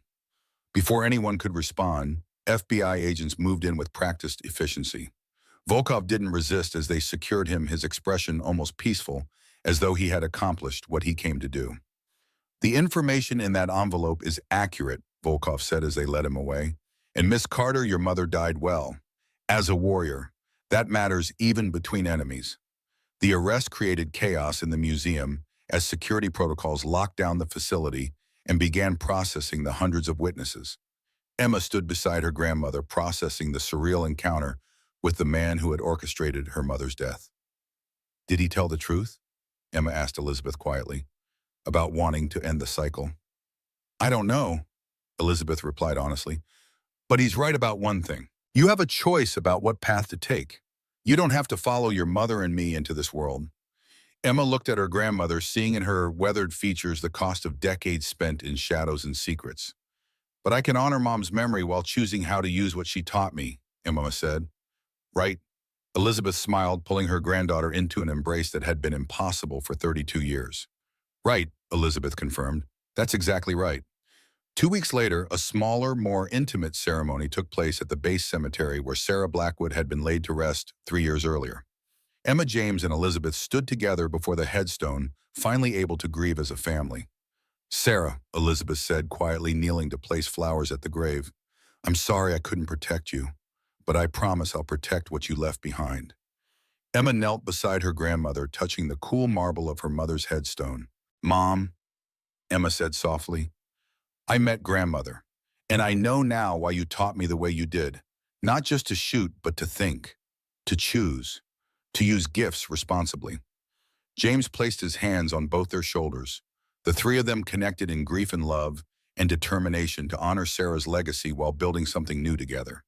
Speaker 1: Before anyone could respond, FBI agents moved in with practiced efficiency. Volkov didn't resist as they secured him, his expression almost peaceful, as though he had accomplished what he came to do. "The information in that envelope is accurate," Volkov said as they led him away. "And Miss Carter, your mother died well. As a warrior. That matters even between enemies." The arrest created chaos in the museum as security protocols locked down the facility and began processing the hundreds of witnesses. Emma stood beside her grandmother, processing the surreal encounter with the man who had orchestrated her mother's death. "Did he tell the truth?" Emma asked Elizabeth quietly, "about wanting to end the cycle?" "I don't know," Elizabeth replied honestly, "but he's right about one thing. You have a choice about what path to take. You don't have to follow your mother and me into this world." Emma looked at her grandmother, seeing in her weathered features the cost of decades spent in shadows and secrets. "But I can honor Mom's memory while choosing how to use what she taught me," Emma said. "Right?" Elizabeth smiled, pulling her granddaughter into an embrace that had been impossible for 32 years. "Right," Elizabeth confirmed. "That's exactly right." 2 weeks later, a smaller, more intimate ceremony took place at the base cemetery where Sarah Blackwood had been laid to rest 3 years earlier. Emma, James, and Elizabeth stood together before the headstone, finally able to grieve as a family. "Sarah," Elizabeth said, quietly kneeling to place flowers at the grave, "I'm sorry I couldn't protect you, but I promise I'll protect what you left behind." Emma knelt beside her grandmother, touching the cool marble of her mother's headstone. "Mom," Emma said softly, "I met grandmother, and I know now why you taught me the way you did. Not just to shoot, but to think, to choose, to use gifts responsibly." James placed his hands on both their shoulders. The three of them connected in grief and love and determination to honor Sarah's legacy while building something new together.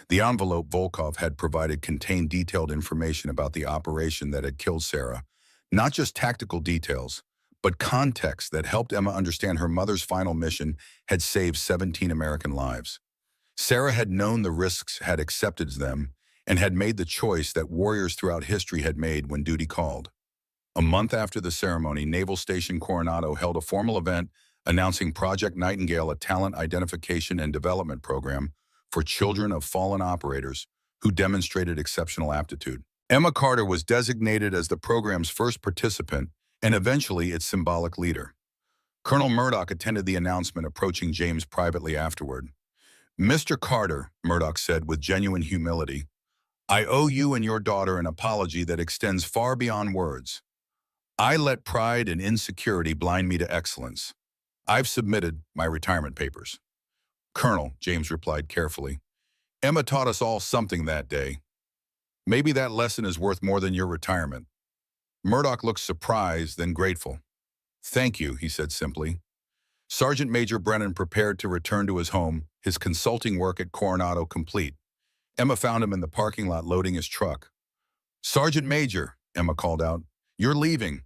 Speaker 1: The envelope Volkov had provided contained detailed information about the operation that had killed Sarah, not just tactical details, but context that helped Emma understand her mother's final mission had saved 17 American lives. Sarah had known the risks, had accepted them, and had made the choice that warriors throughout history had made when duty called. A month after the ceremony, Naval Station Coronado held a formal event announcing Project Nightingale, a talent identification and development program for children of fallen operators who demonstrated exceptional aptitude. Emma Carter was designated as the program's first participant and eventually its symbolic leader. Colonel Murdoch attended the announcement, approaching James privately afterward. "Mr. Carter," Murdoch said with genuine humility, "I owe you and your daughter an apology that extends far beyond words. I let pride and insecurity blind me to excellence. I've submitted my retirement papers." "Colonel," James replied carefully, "Emma taught us all something that day. Maybe that lesson is worth more than your retirement." Murdoch looked surprised, then grateful. "Thank you," he said simply. Sergeant Major Brennan prepared to return to his home, his consulting work at Coronado complete. Emma found him in the parking lot loading his truck. "Sergeant Major," Emma called out, "you're leaving."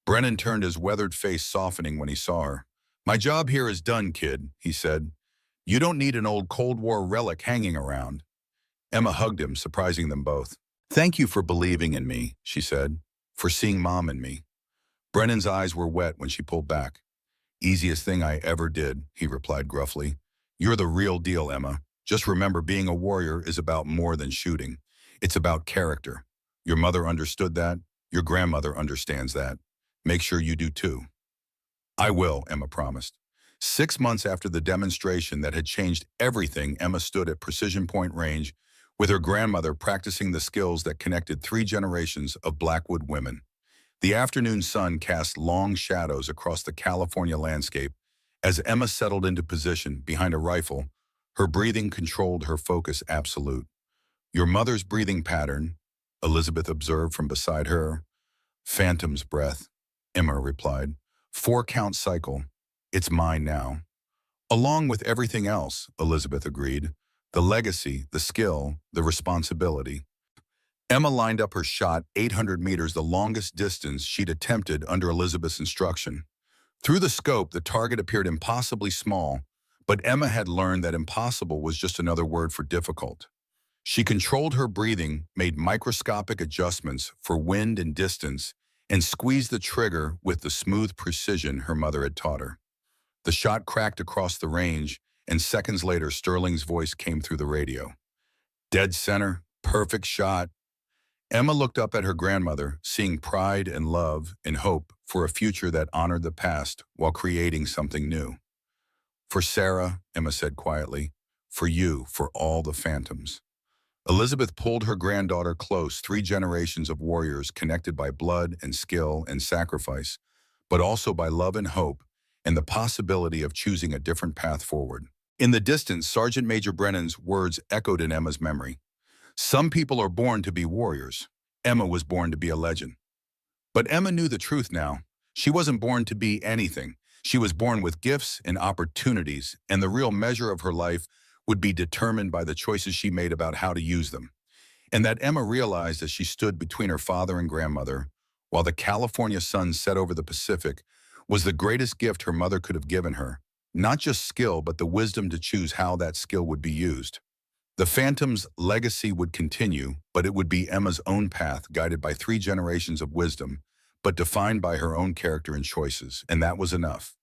Speaker 1: Brennan turned, his weathered face softening when he saw her. "My job here is done, kid," he said. "You don't need an old Cold War relic hanging around." Emma hugged him, surprising them both. "Thank you for believing in me," she said, "for seeing Mom in me." Brennan's eyes were wet when she pulled back. "Easiest thing I ever did," he replied gruffly. "You're the real deal, Emma. Just remember, being a warrior is about more than shooting. It's about character. Your mother understood that. Your grandmother understands that. Make sure you do too." "I will," Emma promised. 6 months after the demonstration that had changed everything, Emma stood at precision point range with her grandmother, practicing the skills that connected 3 generations of Blackwood women. The afternoon sun cast long shadows across the California landscape as Emma settled into position behind a rifle. Her breathing controlled, her focus absolute. "Your mother's breathing pattern," Elizabeth observed from beside her. "Phantom's breath," Emma replied. "4-count cycle. It's mine now." "Along with everything else," Elizabeth agreed. "The legacy, the skill, the responsibility." Emma lined up her shot, 800 meters, the longest distance she'd attempted under Elizabeth's instruction. Through the scope, the target appeared impossibly small, but Emma had learned that impossible was just another word for difficult. She controlled her breathing, made microscopic adjustments for wind and distance, and squeezed the trigger with the smooth precision her mother had taught her. The shot cracked across the range, and seconds later, Sterling's voice came through the radio. "Dead center, perfect shot." Emma looked up at her grandmother, seeing pride and love and hope for a future that honored the past while creating something new. "For Sarah," Emma said quietly, "for you, for all the phantoms." Elizabeth pulled her granddaughter close, 3 generations of warriors connected by blood and skill and sacrifice, but also by love and hope and the possibility of choosing a different path forward. In the distance, Sergeant Major Brennan's words echoed in Emma's memory. "Some people are born to be warriors. Emma was born to be a legend." But Emma knew the truth now. She wasn't born to be anything. She was born with gifts and opportunities, and the real measure of her life would be determined by the choices she made about how to use them. And that Emma realized as she stood between her father and grandmother, while the California sun set over the Pacific, was the greatest gift her mother could have given her. Not just skill, but the wisdom to choose how that skill would be used. The Phantom's legacy would continue, but it would be Emma's own path, guided by 3 generations of wisdom, but defined by her own character and choices, and that was enough.